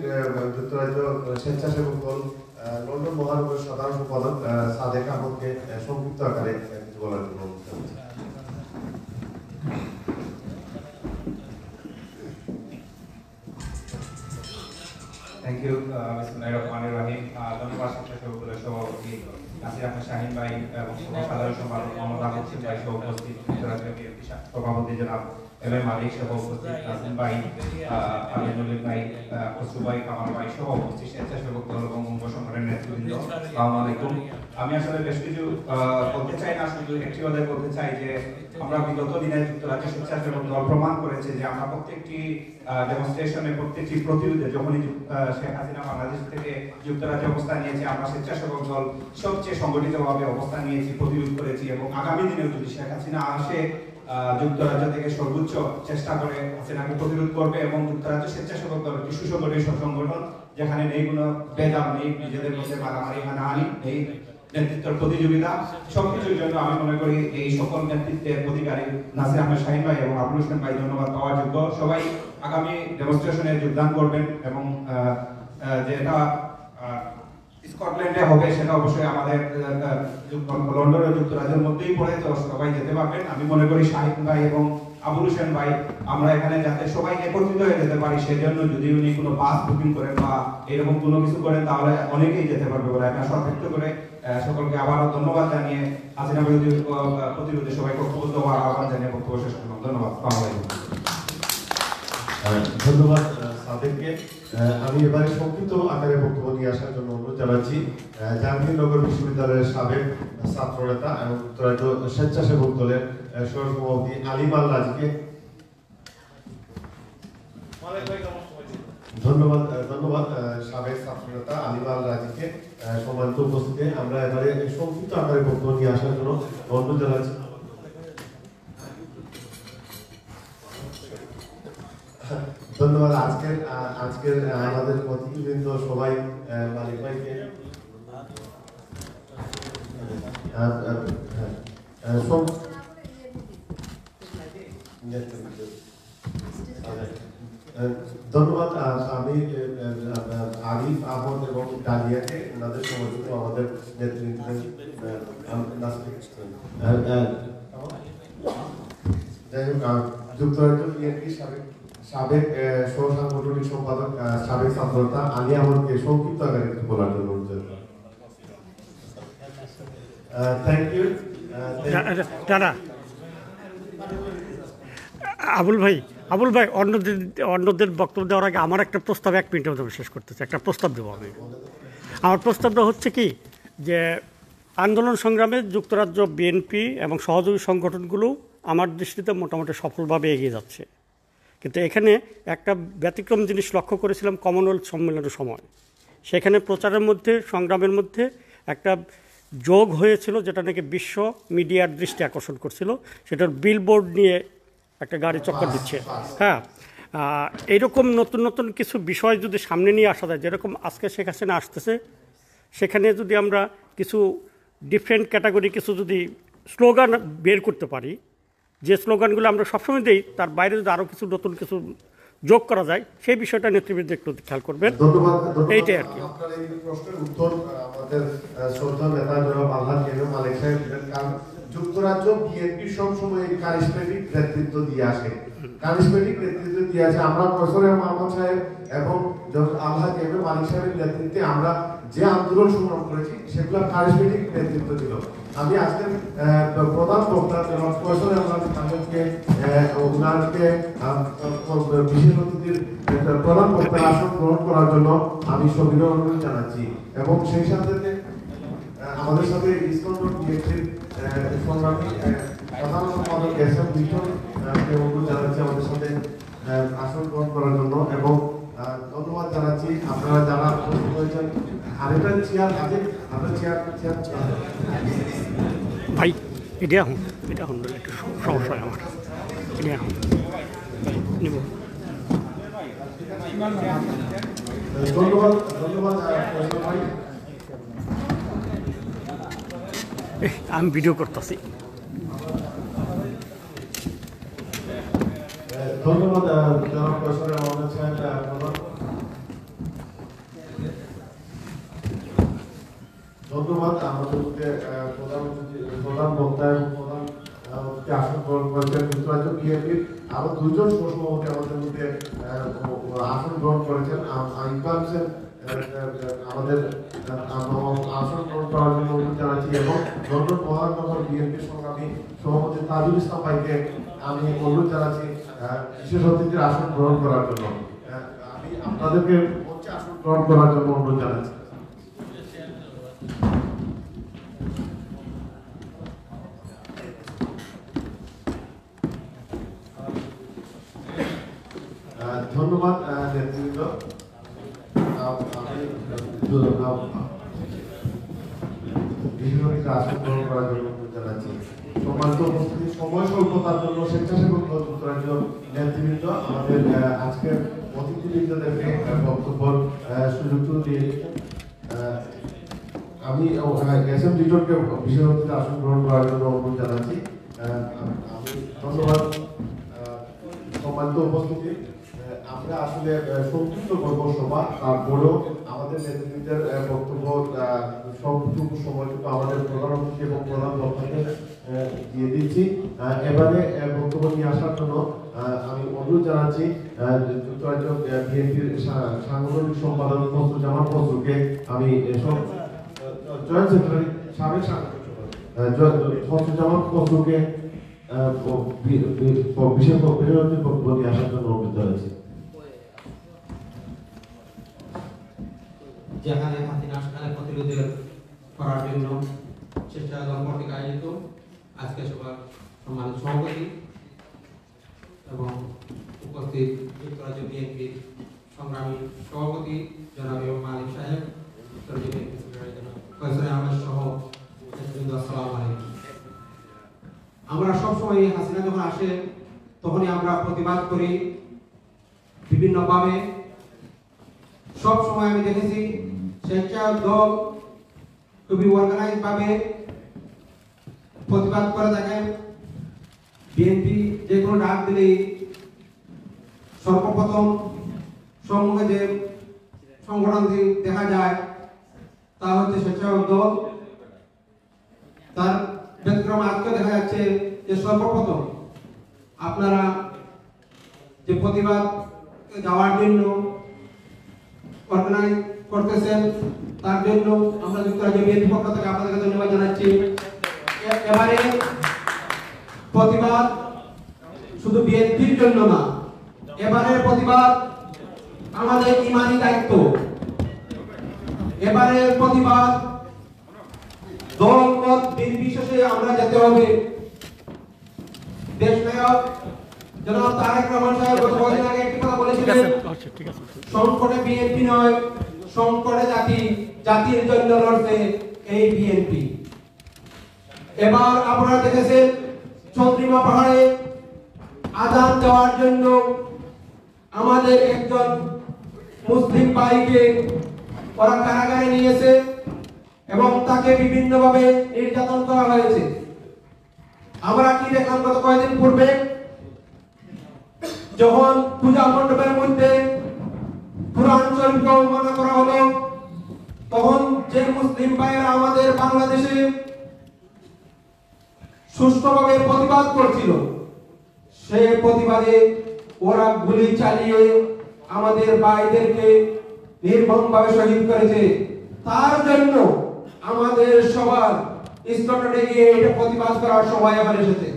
[SPEAKER 2] যুক্তরাজ্য স্বেচ্ছাসেবক দল লন্ডন মহানগরের সাধারণ সম্পাদক সাদেক আহমদকে সংক্ষিপ্ত আকারে কিছু বলার জন্য অনুরোধ জানাচ্ছি।
[SPEAKER 4] থ্যাংক ইউ বিসমিল্লাহির রহমানির রহিম। ধন্যবাদ স্বেচ্ছাসেবক দলের সভাপতি নাসির আহমেদ শাহিন ভাই এবং সাধারণ সম্পাদক মোহাম্মদ আবুল হোসেন ভাই সহ উপস্থিত যুক্তরাজ্য বিএনপি সভাপতি জনাব এম মালিক সহ উপস্থিত নাসিম ভাই, আলিনুল ভাই, খসরু ভাই, কামাল ভাই সহ উপস্থিত স্বেচ্ছাসেবক দল এবং অঙ্গ সংগঠনের নেতৃবৃন্দ, আসসালামু আলাইকুম। আমি আসলে বেশ কিছু বলতে চাই না, শুধু একটি কথা বলতে চাই যে আমরা বিগত দিনে যুক্তরাজ্য স্বেচ্ছাসেবক দল প্রমাণ করেছে যে আমরা প্রত্যেকটি ডেমনস্ট্রেশনে, প্রত্যেকটি প্রতিরোধে যখনই শেখ হাসিনা বাংলাদেশ থেকে যুক্তরাজ্যে অবস্থান নিয়েছে, আমরা স্বেচ্ছাসেবক দল সবচেয়ে সংগঠিতভাবে অবস্থান নিয়েছি, প্রতিরোধ করেছি এবং আগামী দিনেও যদি শেখ হাসিনা আসে যুক্তরাজ্য থেকে সর্বোচ্চ চেষ্টা করে হাসিনাকে প্রতিরোধ করবে এবং যুক্তরাজ্য স্বেচ্ছাসেবক দল একটি সুসংগঠিত সংগঠন, যেখানে নেই কোনো ভেদাভ, নেই নিজেদের মধ্যে মারামারি হানাহানি, এই নেতৃত্বের প্রতিযোগিতা, সবকিছুর জন্য আমি মনে করি এই সকল নেতৃত্বের অধিকারী নাসির আহমেদ শাহিন ভাই এবং আবুল হোসেন ভাই ধন্যবাদ পাওয়ার যোগ্য। সবাই আগামী ডেমনস্ট্রেশনে যোগদান করবেন এবং যেটা স্কটল্যান্ডে হবে সেটা অবশ্যই আমাদের লন্ডনের যুক্তরাজ্যের মধ্যেই পড়ে, তো সবাই যেতে পারবেন। আমি মনে করি শাহিন ভাই এবং আবুল হোসেন ভাই আমরা এখানে যাতে সবাই একত্রিত হয়ে যেতে পারি, সেজন্য যদি উনি কোনো বাস বুকিং করেন বা এরকম কোনো কিছু করেন তাহলে অনেকেই যেতে পারবে বলে আমি আশা ব্যক্ত করে সকলকে আবারও ধন্যবাদ জানিয়ে হাসিনা বিরোধী প্রতিরোধে সবাইকে ঐক্যবদ্ধ হওয়ার আহ্বান জানিয়ে বক্তব্য শেষ করলাম। ধন্যবাদ।
[SPEAKER 2] ধন্যবাদ সাদেককে। আমি এবারে সংক্ষিপ্ত আকারে বক্তব্য নিয়ে আসার জন্য অনুরোধ জানাচ্ছি জাহাঙ্গীরনগর বিশ্ববিদ্যালয়ের সাবেক ছাত্র নেতা এবং যুক্তরাজ্য স্বেচ্ছাসেবক দলের সহসভাপতি আলিম আল রাজিকে। ধন্যবাদ সাবেক ছাত্র নেতা আলিম আল রাজিকে। সম্মানিত উপস্থিতি, আমরা এবারে সংক্ষিপ্ত আকারে বক্তব্য নিয়ে আসার জন্য অনুরোধ জানাচ্ছি ধন্যবাদ। আজকের আমাদের অতিথিবৃন্দ সবাই মালিক ভাইকে ধন্যবাদ। আমি আরিফ আহমদ এবং ডালিয়াকে ওনাদের সমর্থিত আমাদের নেতৃত্বে যাই হোক, যুক্তরাজ্য বিএনপি সাবেক সহ-সাংগঠনিক সম্পাদক সাবেক ছাত্রনেতা আলী আহমদকে সংক্ষিপ্ত আকারে কিছু বলার জন্য অনুরোধ। থ্যাংক ইউ
[SPEAKER 5] দাদা। আবুল ভাই অন্যদের বক্তব্য দেওয়ার আগে আমার একটা প্রস্তাব 1 মিনিটের মধ্যে শেষ করতে চাই। একটা প্রস্তাব দেবো আমি। আমার প্রস্তাবটা হচ্ছে কি, যে আন্দোলন সংগ্রামে যুক্তরাজ্য বিএনপি এবং সহযোগী সংগঠনগুলো আমার দৃষ্টিতে মোটামুটি সফলভাবে এগিয়ে যাচ্ছে, কিন্তু এখানে একটা ব্যতিক্রম জিনিস লক্ষ্য করেছিলাম কমনওয়েলথ সম্মেলনের সময়। সেখানে প্রচারের মধ্যে, সংগ্রামের মধ্যে একটা যোগ হয়েছিল যেটা নাকি বিশ্ব মিডিয়ার দৃষ্টি আকর্ষণ করছিল, সেটার বিলবোর্ড নিয়ে একটা গাড়ি চক্কর দিচ্ছে। হ্যাঁ, এইরকম নতুন নতুন কিছু বিষয় যদি সামনে নিয়ে আসা যায়, যেরকম আজকে শেখ হাসিনা আসতেছে, সেখানে যদি আমরা কিছু ডিফারেন্ট ক্যাটাগরি কিছু যদি স্লোগান বের করতে পারি, যে স্লোগানগুলো আমরা সবসময় দিই, তার বাইরে যদি আরও কিছু নতুন কিছু যোগ করা যায়, সেই বিষয়টা নেতৃবৃন্দ একটু খেয়াল করবেন। এইটাই আর কি।
[SPEAKER 2] আপনার এই প্রশ্নের উত্তর আমাদের শ্রদ্ধা নেতা জনাব আলহাজ এম মালিক সাহেব দিলেন। কারণ যুক্তরাজ্য বিএনপি সবসময় কারিশমেটিক নেতৃত্ব দিয়ে আসে, আমরা প্রফেসর মোহাম্মদ সাহেব এবং আলহাজ এম মালিক সাহেবের নেতৃত্বে আমরা যে আন্দোলন সংগ্রাম করেছি সেগুলো কারিশমেটিক নেতৃত্ব ছিল। আমি আজকের প্রধান বক্তা প্রফেসর সাহেবকে ওনাকে বিশেষ অতিথির প্রধান বক্তার আসন গ্রহণ করার জন্য আমি সবিনয় অনুরোধ জানাচ্ছি এবং সেই সাথে আমাদের সাথে ইসকন বিএনপির সংগ্রামী প্রধান সম্পাদক এস এম মিঠুন অনুরোধ জানাচ্ছি আমাদের সাথে আসন গ্রহণ করার জন্য এবং ধন্যবাদ জানাচ্ছি আপনারা যারা উপস্থিত হয়েছেন। আরেকটা চেয়ার আছে, আপনার চেয়ার
[SPEAKER 5] ভাই এটা এখন একটু সমস্যা হয় আমার, এটা এখন নেব।
[SPEAKER 2] ধন্যবাদ ভাই।
[SPEAKER 5] আমি ভিডিও করতেছি।
[SPEAKER 2] ধন্যবাদ জনাব কৈশোর আহমেদ সাহেব। ধন্যবাদ আমাদের মধ্যে প্রধান বক্তা এবং প্রধান আসন গ্রহণ করেছেন যুক্তরাজ্য বিএনপির আরো দুজন সহসভাপতি আমাদের মধ্যে আসন গ্রহণ করেছেন। ইকবাল হোসেন আমাদের আসন গ্রহণ করার জন্য অনুরোধ জানাচ্ছি এবং লন্ডন মহানগর বিএনপির সংগ্রামী সভাপতি তাজুল ইসলাম ভাইকে আমি অনুরোধ জানাচ্ছি বিশেষ অতিথির আসন গ্রহণ করার জন্য। আমি আপনাদেরকে মঞ্চে আসন গ্রহণ করার জন্য অনুরোধ জানাচ্ছি। ধন্যবাদ নেতৃবৃন্দ। আসন গ্রহণ করার জন্য অনুরোধ জানাচ্ছি। সম্মানিত উপস্থিতি, সময় স্বল্পতার জন্য স্বেচ্ছাসেবক দল যুক্তরাজ্য নেতৃবৃন্দ আমাদের আজকের অতিথিবৃন্দদেরকে বক্তব্য সুযোগ দিয়ে দিচ্ছেন। আমি এসএম লিটনকে বিশেষ অতিথি আসন গ্রহণ করার জন্য অনুরোধ জানাচ্ছি। আমি ধন্যবাদ। সম্মানিত উপস্থিতি, আমরা আসলে সংক্ষিপ্ত করবো সভা, তারপরেও আমাদের নেতৃত্বের বক্তব্য সবটুকু সময়টুকু আমাদের প্রধান অতিথি এবং প্রধান বক্তাকে দিয়ে দিচ্ছি। এবারে বক্তব্য নিয়ে আসার জন্য আমি অনুরোধ জানাচ্ছি যুক্তরাজ্য বিএনপির সাংগঠনিক সম্পাদক ফজলুজ্জামান ফজলুকে আমি জয়েন্ট সেক্রেটারি সাবেক ফজলুজ্জামান ফজলুকে বিশেষ বক্তব্য নিয়ে আসার জন্য অনুরোধ জানাচ্ছি।
[SPEAKER 6] যেখানে হাসিনা সরকারের প্রতিরোধ করার জন্য চেষ্টা দল কর্তৃক আয়োজিত আজকে সবার সম্মানিত সভাপতি এবং উপস্থিত যুক্তরাজ্য বিএনপির সংগ্রামী সভাপতি জনাব মালিক সাহেব, কৈশোর আহমেদ সহ আসসালামু আলাইকুম। আমরা সবসময় হাসিনা যখন আসে তখনই আমরা প্রতিবাদ করি বিভিন্নভাবে। সব সময় আমি দেখেছি স্বেচ্ছাসেবক দল খুবই অর্গানাইজ ভাবে প্রতিবাদ করে থাকেন। বিএনপি যে কোনো ডাক দিলেই সর্বপ্রথম সম্মুখে যে সংগঠনটি দেখা যায় তা হচ্ছে স্বেচ্ছাসেবক দল। তার ব্যতিক্রম আজকে দেখা যাচ্ছে যে সর্বপ্রথম আপনারা যে প্রতিবাদ যাওয়ার জন্য অর্গানাইজ করতেছেন তার জন্য আমরা যুক্তরাজ্য বিএনপি পক্ষ থেকে আপনাদেরকে ধন্যবাদ জানাচ্ছি। এবারে প্রতিবাদ শুধু বিএনপির জন্য না, এবারে প্রতিবাদ আমাদের ইমানি দায়িত্ব। এবারে প্রতিবাদ দল মত নির্বিশেষে আমরা যেতে হবে। দেশ নায়ক জনাব তারেক রহমান সাহেব গত কয়েকদিন আগে একটি কথা বলেছিলেন, সংকটে বিএনপি নয়, সংকটে জাতি, জাতির জন্য লড়ছে এই বিএনপি। এবার আপনারা দেখেছেন চন্দ্রিমা পাহাড়ে আযান দেওয়ার জন্য আমাদের একজন মুসলিম ভাইকে ওরা কারাগারে নিয়েছে এবং তাকে বিভিন্নভাবে নির্যাতন করা হয়েছে। আমরা কি দেখলাম গত কয়েকদিন পূর্বে যখন পূজা মণ্ডপের মধ্যে কুরআন শরীফকে অবমাননা করা হলো, তখন যে মুসলিম ভাইয়েরা আমাদের বাংলাদেশে সুষ্ঠুভাবে প্রতিবাদ করছিল, সে প্রতিবাদে ওরা গুলি চালিয়ে আমাদের ভাইদেরকে নির্মমভাবে শহীদ করেছে। তার জন্য আমাদের সবার স্ট্যান্ডে গিয়ে এটা প্রতিবাদ করার সময় এবার এসেছে।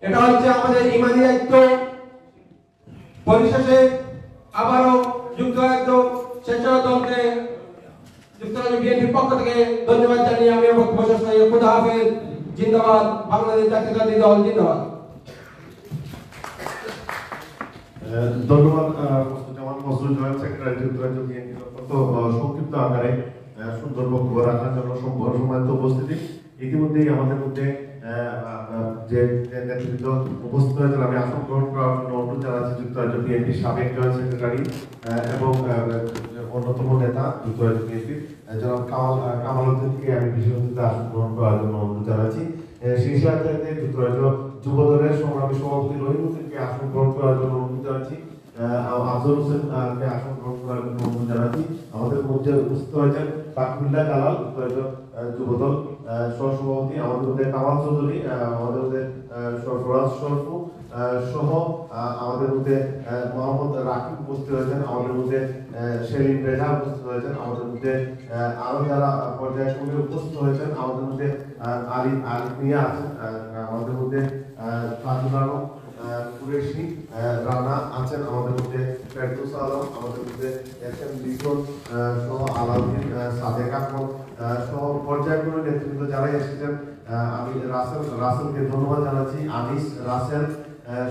[SPEAKER 6] এটা হচ্ছে আমাদের ইমানি দায়িত্ব। পরিশেষে আবারও যুক্তরাজ্য স্বেচ্ছাসেবক দলকে যুক্তরাজ্য বিএনপির পক্ষ থেকে ধন্যবাদ জানিয়ে আমি বক্তব্য শেষ করি। খুদা হাফেজ। জিন্দাবাদ বাংলাদেশ জাতীয়তাবাদী দল। জিন্দাবাদ।
[SPEAKER 2] ধন্যবাদ মোস্তফা মসরুর জয়েন্ট সেক্রেটারি যুক্তরাজ্য বিএনপির অত্যন্ত সংক্ষিপ্ত আকারে সুন্দর বক্তব্য রাখার জন্য সম্মানিত উপস্থিতি। ইতিমধ্যেই আমাদের মধ্যে যে নেতৃত্ব উপস্থিত হয়েছেন, আমি আসন গ্রহণ করার জন্য অনুরোধ জানাচ্ছি যুক্তরাজ্য বিএনপির সাবেক জয়েন্ট সেক্রেটারি এবং অন্যতম নেতা যুক্তরাজ্য বিএনপির জনাব কামাল উদ্দিনকে আমি বিশেষ অতিথিতে আসন গ্রহণ করার জন্য অনুরোধ জানাচ্ছি। সেই সাথে যুক্তরাজ্য যুব দলের সংগ্রামী সভাপতি রহিম উদ্দিনকে আসন গ্রহণ করার জন্য অনুরোধ জানাচ্ছি। আফজল হোসেনকে আসন গ্রহণ করার জন্য অনুরোধ জানাচ্ছি। আমাদের মধ্যে উপস্থিত হয়েছেন তাকবুল্লাহ কালাল যুক্তরাজ্য যুবদল সহসভাপতি, আমাদের মধ্যে কামাল চৌধুরী, আমাদের মধ্যে সরফরাজ শরফু সহ আমাদের মধ্যে মোহাম্মদ রাকিব উপস্থিত হয়েছেন, আমাদের মধ্যে সেলিম রেজা উপস্থিত হয়েছেন, আমাদের মধ্যে আরো যারা পর্যায়ক্রমে উপস্থিত হয়েছেন, আমাদের মধ্যে আলিফ মিয়া আছেন, আমাদের মধ্যে ফাজুল আলম কুরেশি রানা আছেন, আমাদের মধ্যে ফেরদৌস আলম, আমাদের মধ্যে এসএম লিখন সহ আলাউদ্দিন সাদেক আহমদ সহ পর্যায়ক্রমে নেতৃত্ব যারা এসেছেন, আমি রাসেলকে ধন্যবাদ জানাচ্ছি, আনিস রাসেল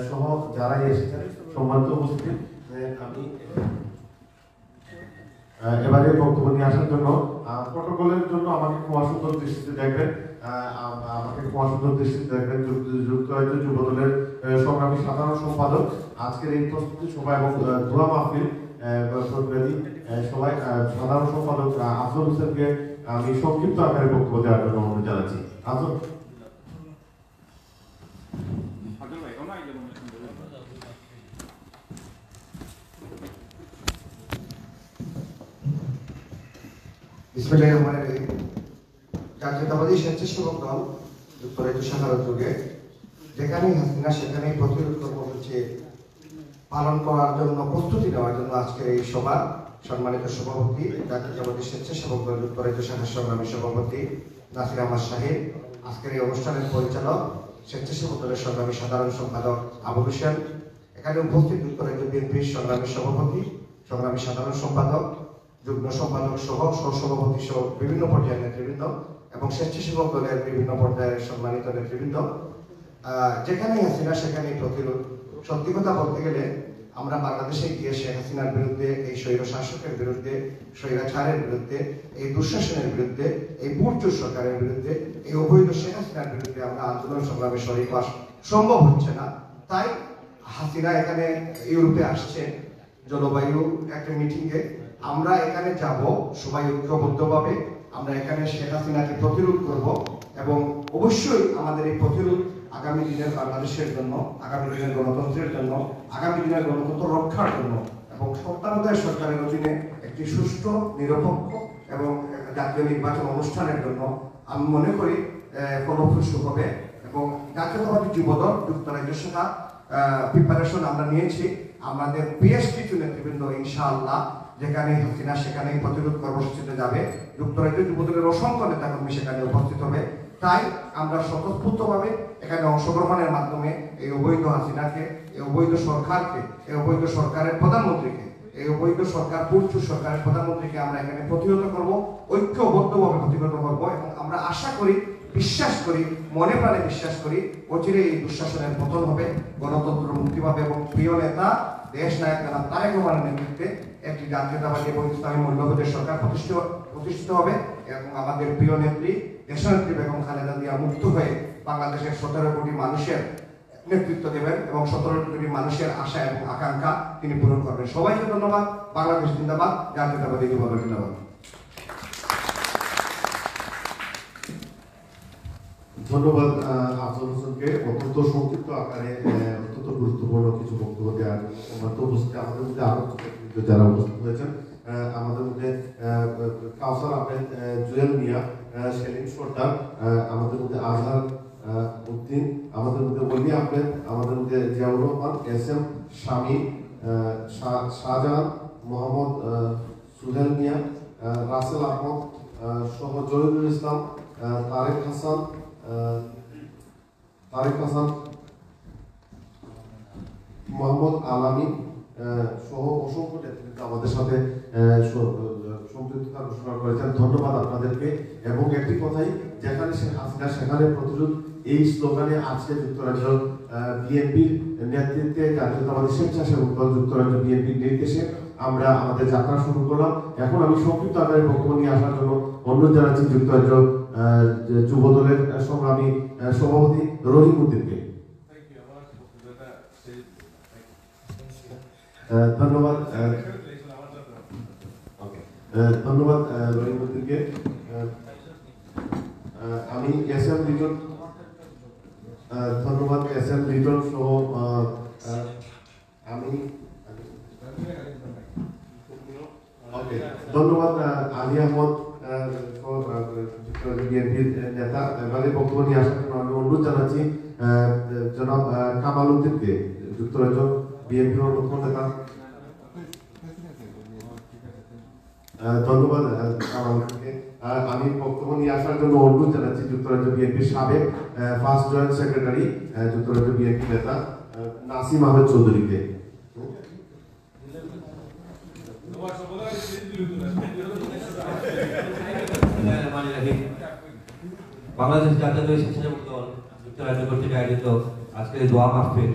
[SPEAKER 2] সহ যারা এসেছেন সম্মানিত উপস্থিতি। আমি এবারে বক্তব্য নিয়ে আসার জন্য প্রটোকলের জন্য আমাকে ক্ষমা সুন্দর দৃষ্টিতে দেখবেন, যুক্তরাজ্য যুবদলের সংগ্রামী সাধারণ সম্পাদক আজকের এই প্রস্তুতি সভা এবং দোয়া মাহফিল প্রতিনিধি সবাই সাধারণ সম্পাদক আফজল হোসেনকে আমি সংক্ষিপ্ত আকারে বক্তব্য দেওয়ার জন্য অনুরোধ জানাচ্ছি। আফজল।
[SPEAKER 7] জাতীয়তাবাদী স্বেচ্ছাসেবক দল যুক্তরাজ্য শাখার উদ্যোগে যেখানেই হাসিনা সেখানেই প্রতিরোধ কর্মসূচি পালন করার জন্য প্রস্তুতি নেওয়ার জন্য আজকের এই সভা সম্মানিত সভাপতি জাতীয়তাবাদী স্বেচ্ছাসেবক দল যুক্তরাজ্য শাখার সংগ্রামী সভাপতি নাসির আহমদ শাহিন, আজকের এই অনুষ্ঠানের পরিচালক স্বেচ্ছাসেবক দলের সংগ্রামী সাধারণ সম্পাদক আবুল হোসেন, এখানে উপস্থিত যুক্তরাজ্য বিএনপির সংগ্রামী সভাপতি, সংগ্রামী সাধারণ সম্পাদক, যুগ্ম সম্পাদক সহ সহসভাপতি সহ বিভিন্ন পর্যায়ের নেতৃবৃন্দ এবং স্বেচ্ছাসেবক দলের বিভিন্ন পর্যায়ের সম্মানিত নেতৃবৃন্দ, যেখানেই হাসিনা সেখানেই প্রতিরোধ। সত্যি কথা বলতে গেলে আমরা বাংলাদেশে গিয়ে শেখ হাসিনার বিরুদ্ধে, এই স্বৈর শাসকের বিরুদ্ধে, স্বৈরাচারের বিরুদ্ধে, এই দুঃশাসনের বিরুদ্ধে, এই বুটজোর সরকারের বিরুদ্ধে, এই অবৈধ শেখ হাসিনার বিরুদ্ধে আমরা আন্দোলন সংগ্রামে শরীক হওয়া সম্ভব হচ্ছে না। তাই হাসিনা এখানে ইউরোপে আসছে জলবায়ু একটা মিটিংয়ে, আমরা এখানে যাব সবাই ঐক্যবদ্ধভাবে, আমরা এখানে শেখ হাসিনাকে প্রতিরোধ করব এবং অবশ্যই আমাদের এই প্রতিরোধ আগামী দিনের বাংলাদেশের জন্য, আগামী দিনের গণতন্ত্রের জন্য, আগামী দিনের গণতন্ত্র রক্ষার জন্য এবং তত্ত্বাবধায়ক সরকারের অধীনে একটি সুষ্ঠু, নিরপেক্ষ এবং জাতীয় নির্বাচন অনুষ্ঠানের জন্য আমি মনে করি ফলপ্রসূ হবে। এবং জাতীয়তাবাদী যুবদল যুক্তরাজ্য শাখা প্রিপারেশন আমরা নিয়েছি, আমাদের বেশ কিছু নেতৃবৃন্দ ইনশাআল্লাহ যেখানে হাসিনা সেখানেই প্রতিরোধ কর্মসূচিতে যাবে, যুক্তরাজ্য যুবদলের অসংখ্য নেতাকর্মী সেখানে উপস্থিত হবে। তাই আমরা স্বতঃস্ফূর্তভাবে এখানে অংশগ্রহণের মাধ্যমে এই অবৈধ হাসিনাকে, এই অবৈধ সরকারকে, এই অবৈধ সরকারের প্রধানমন্ত্রীকে, এই অবৈধ সরকার বুটজোর সরকারের প্রধানমন্ত্রীকে আমরা এখানে প্রতিহত করব, ঐক্যবদ্ধভাবে প্রতিহত করব এবং আমরা আশা করি, বিশ্বাস করি, মনে প্রাণে বিশ্বাস করি অচিরে এই দুঃশাসনের পতন হবে, গণতন্ত্র মুক্তি পাবে এবং প্রিয় নেতা দেশ নায়ক জনাব তারেক রহমানের নেতৃত্বে একটি জাতীয়তাবাদী এবং ইসলামী মূল্যবোধের সরকার প্রতিষ্ঠিত হবে এবং আমাদের প্রিয় নেত্রী দেশনেত্রী বেগম খালেদা জিয়া মুক্ত হয়ে বাংলাদেশের 17 কোটি মানুষের নেতৃত্ব দেবেন এবং 17 কোটি মানুষের আশা এবং আকাঙ্ক্ষা তিনি পূরণ করবেন। সবাইকে ধন্যবাদ। বাংলাদেশ জিন্দাবাদ, জাতীয়তাবাদী যুবদল জিন্দাবাদ।
[SPEAKER 2] ধন্যবাদ আফজল হোসেনকে অত্যন্ত সংক্ষিপ্ত আকারে অত্যন্ত গুরুত্বপূর্ণ কিছু বক্তব্য দেওয়ার উপস্থিত। আমাদের মধ্যে আরো যারা উপস্থিত হয়েছেন, আমাদের মধ্যে কাউসার আহমেদ, জুয়েল মিয়া, সেলিম সর্দার, আমাদের মধ্যে আজহার উদ্দিন, আমাদের মধ্যে ওলি আহমেদ, আমাদের মধ্যে জিয়াউর রহমান, এসএম শামীম, শাহজাহান, মোহাম্মদ সুহেল মিয়া, রাসেল আহমদ সহ জহিরুল ইসলাম, তারেক হাসান, মোহাম্মদ আলামী সহ অসংখ্য নেতৃত্ব আমাদের সাথে সম্পৃক্ততা ঘোষণা করেছেন। ধন্যবাদ আপনাদেরকে। এবং একটি কথাই, যেখানে হাসিনা সেখানে প্রতিরোধ, এই স্লোগানে আজকে যুক্তরাজ্য বিএনপির নেতৃত্বে জাতীয়তাবাদী স্বেচ্ছাসেবক দল যুক্তরাজ্য বিএনপির নির্দেশে আমরা আমাদের যাত্রা শুরু করলাম। এখন আমি সংক্ষিপ্ত আকারে বক্তব্য নিয়ে আসার জন্য অনুরোধ জানাচ্ছি যুক্তরাজ্য যুব দলের সংগ্রামী সভাপতি রহিম উদ্দিনকে। ধন্যবাদ ধন্যবাদ রহিম উদ্দিনকে। আমি এস এম লিটন ধন্যবাদ এস এম লিটন সহ আমি ধন্যবাদ আলী আহমদ বিএনপির নেতা এবারে বক্তব্য নিয়ে আসার জন্য আমি অনুরোধ জানাচ্ছি জনাব কামাল উদ্দিনকে, যুক্তরাজ্য বিএনপির অন্যতম নেতা। ধন্যবাদ কামাল উদ্দিনকে। আমি বক্তব্য নিয়ে আসার জন্য অনুরোধ জানাচ্ছি যুক্তরাজ্য বিএনপির সাবেক ফার্স্ট জয়েন্ট সেক্রেটারি যুক্তরাজ্য বিএনপি নেতা নাসিম আহমেদ চৌধুরীকে।
[SPEAKER 8] বাংলাদেশ জাতীয় স্বেচ্ছাসেবক দল যুক্তরাজ্য কর্তৃক আয়োজিত আজকের দোয়া মাহফিল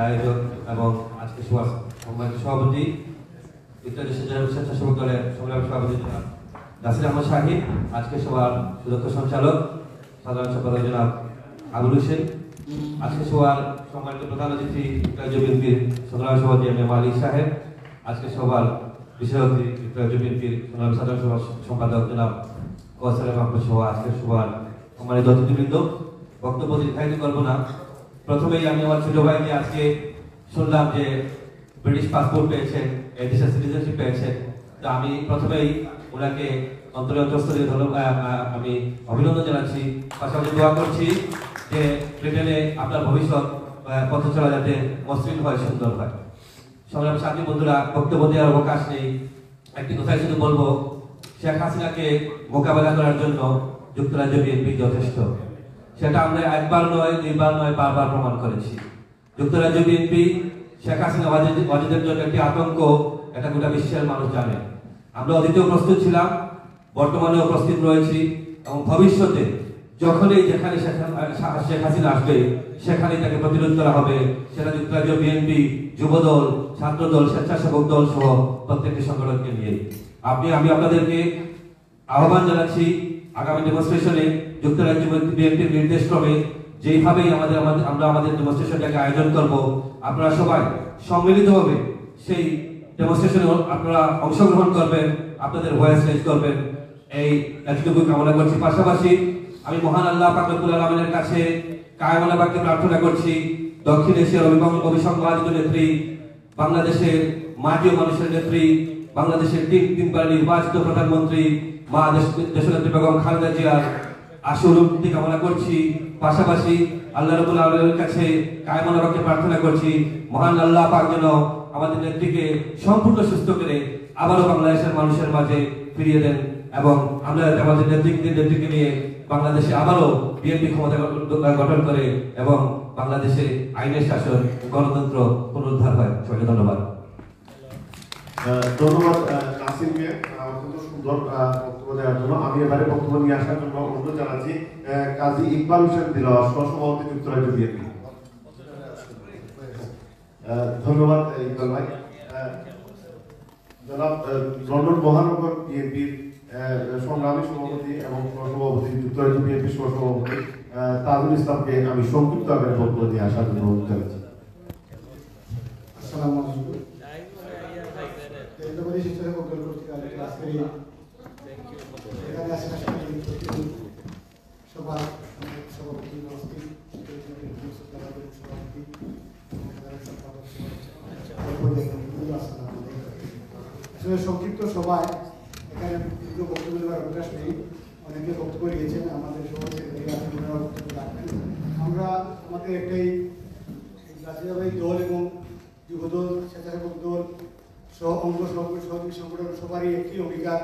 [SPEAKER 8] আয়োজন এবং আজকে সম্মানিত সভাপতি যুক্তরাজ্য স্বেচ্ছাসেবক দলের সংগ্রামী সভাপতি নাসির আহমদ শাহিদ, আজকে সভার সুদক্ষ সঞ্চালক সাধারণ সম্পাদক জনাব আবুল হোসেন, আজকে সভার সম্মানিত প্রধান অতিথি যুক্তরাজ্য বিএনপির সংগ্রামী সভাপতি এম এ মালিক সাহেব, আজকে সভার বিশেষ অতিথি যুক্তরাজ্য বিএনপির সংগ্রামী সাধারণ সম্পাদক জনাব কৌশল মাহমুদ সহ আজকের সভার সম্মানিত অতিথিবৃন্দ। বক্তব্য দীর্ঘায়িত করবো না। প্রথমেই আমি আমার ছোট ভাইকে আজকে শুনলাম যে ব্রিটিশ পাসপোর্ট পেয়েছেন, এই দেশের সিটিজেনশিপ পেয়েছেন। তো আমি প্রথমেই ওনাকে অন্তরের অন্তঃস্থলে আমি অভিনন্দন জানাচ্ছি, পাশাপাশি দোয়া করছি যে ব্রিটেনে আপনার ভবিষ্যৎ পথ চলা যাতে মসৃণ হয়, সুন্দর হয়। সংগ্রামী সাথী বন্ধুরা, বক্তব্য দেওয়ার অবকাশ নেই। একটি কথাই শুধু বলবো, শেখ হাসিনাকে মোকাবেলা করার জন্য যুক্তরাজ্য বিএনপি যথেষ্ট। সেটা আমরা একবার নয়, দুইবার নয়, বারবার প্রমাণ করেছি। যুক্তরাজ্য বিএনপি শেখ হাসিনা ওয়াজিদের জন্য একটি আতঙ্ক, এটা গোটা বিশ্বের মানুষ জানে। আমরা অতীতেও প্রস্তুত ছিলাম, বর্তমানেও প্রস্তুত রয়েছি এবং ভবিষ্যতে যখনই যেখানে শেখ হাসিনা আসবে সেখানেই তাকে প্রতিরোধ করা হবে। সেটা যুক্তরাজ্য বিএনপি, যুবদল, ছাত্রদল, স্বেচ্ছাসেবক দল সহ প্রত্যেকটি সংগঠনকে নিয়ে আমি আপনাদেরকে আহ্বান জানাচ্ছি, আগামী ডেমনস্ট্রেশনে যুক্তরাজ্য বিএনপির নির্দেশ ক্রমে যেইভাবেই আমরা আমাদের ডেমনস্ট্রেশনটাকে আয়োজন করব, আপনারা সবাই সম্মিলিতভাবে সেই ডেমনস্ট্রেশনে আপনারা অংশগ্রহণ করবেন, আপনাদের ভয়েস রেজ করবেন, এই এতটুকু কামনা করছি। পাশাপাশি আমি মহান আল্লাহ পাক রব্বুল আলামিনের কাছে কায়মানা বাক্যে প্রার্থনা করছি, দক্ষিণ এশিয়ার অবিসংবাদিত নেত্রী, বাংলাদেশের মাটি ও মানুষের নেত্রী, বাংলাদেশের তিনবার নির্বাচিত প্রধানমন্ত্রী মা দেশনেত্রী বেগম খালেদা জিয়ার আশু উন্নতি কামনা করছি। পাশাপাশি আল্লাহ রাব্বুল আলামিনের কাছে কায়মানা বাক্যে প্রার্থনা করছি, মহান আল্লাহ পাক যেন আমাদের নেত্রীকে সম্পূর্ণ সুস্থ করে আবারও বাংলাদেশের মানুষের মাঝে ফিরিয়ে দেন এবং আমরা আমাদের নেত্রীকে নিয়ে বাংলাদেশে আবারও বিএনপি ক্ষমতা গঠন করে এবং বাংলাদেশে আইনের শাসন, গণতন্ত্র পুনরুদ্ধার হয়। সবাইকে ধন্যবাদ।
[SPEAKER 2] ধন্যবাদ নাসিমকে অত্যন্ত সুন্দর বক্তব্য দেওয়ার জন্য। আমি এবারে বক্তব্য নিয়ে আসার জন্য অনুরোধ জানাচ্ছি কাজী ইকবাল হোসেন দিলওয়ার, সহসভাপতি যুক্তরাজ্য বিএনপি। ধন্যবাদ ইকবাল ভাই। জনাব লন্ডন মহানগর বিএনপির সংগ্রামী সভাপতি এবং সহসভাপতি যুক্তরাজ্য বিএনপির সহসভাপতি তাজুল ইসলামকে আমি সংক্ষিপ্ত আকারে বক্তব্য নিয়ে আসার জন্য অনুরোধ জানাচ্ছি।
[SPEAKER 3] আসসালামু আলাইকুম। জাতীয়তাবাদী স্বেচ্ছাসেবক দল কর্তৃক আয়োজিত আজকের এখানে আসেন সবার সভাপতি উপস্থিত, আসলে সংক্ষিপ্ত সভায় এখানে দীর্ঘ বক্তব্য দেওয়ার অভ্যাস নেই, অনেকে বক্তব্য দিয়েছেন, আমাদের সবাই বক্তব্য রাখবেন। আমরা আমাদের একটাই জাতীয়তাবাদী দল এবং যুবদল, স্বেচ্ছাসেবক দল সহ অঙ্গ সহযোগী সংগঠন সবারই একটি অঙ্গীকার,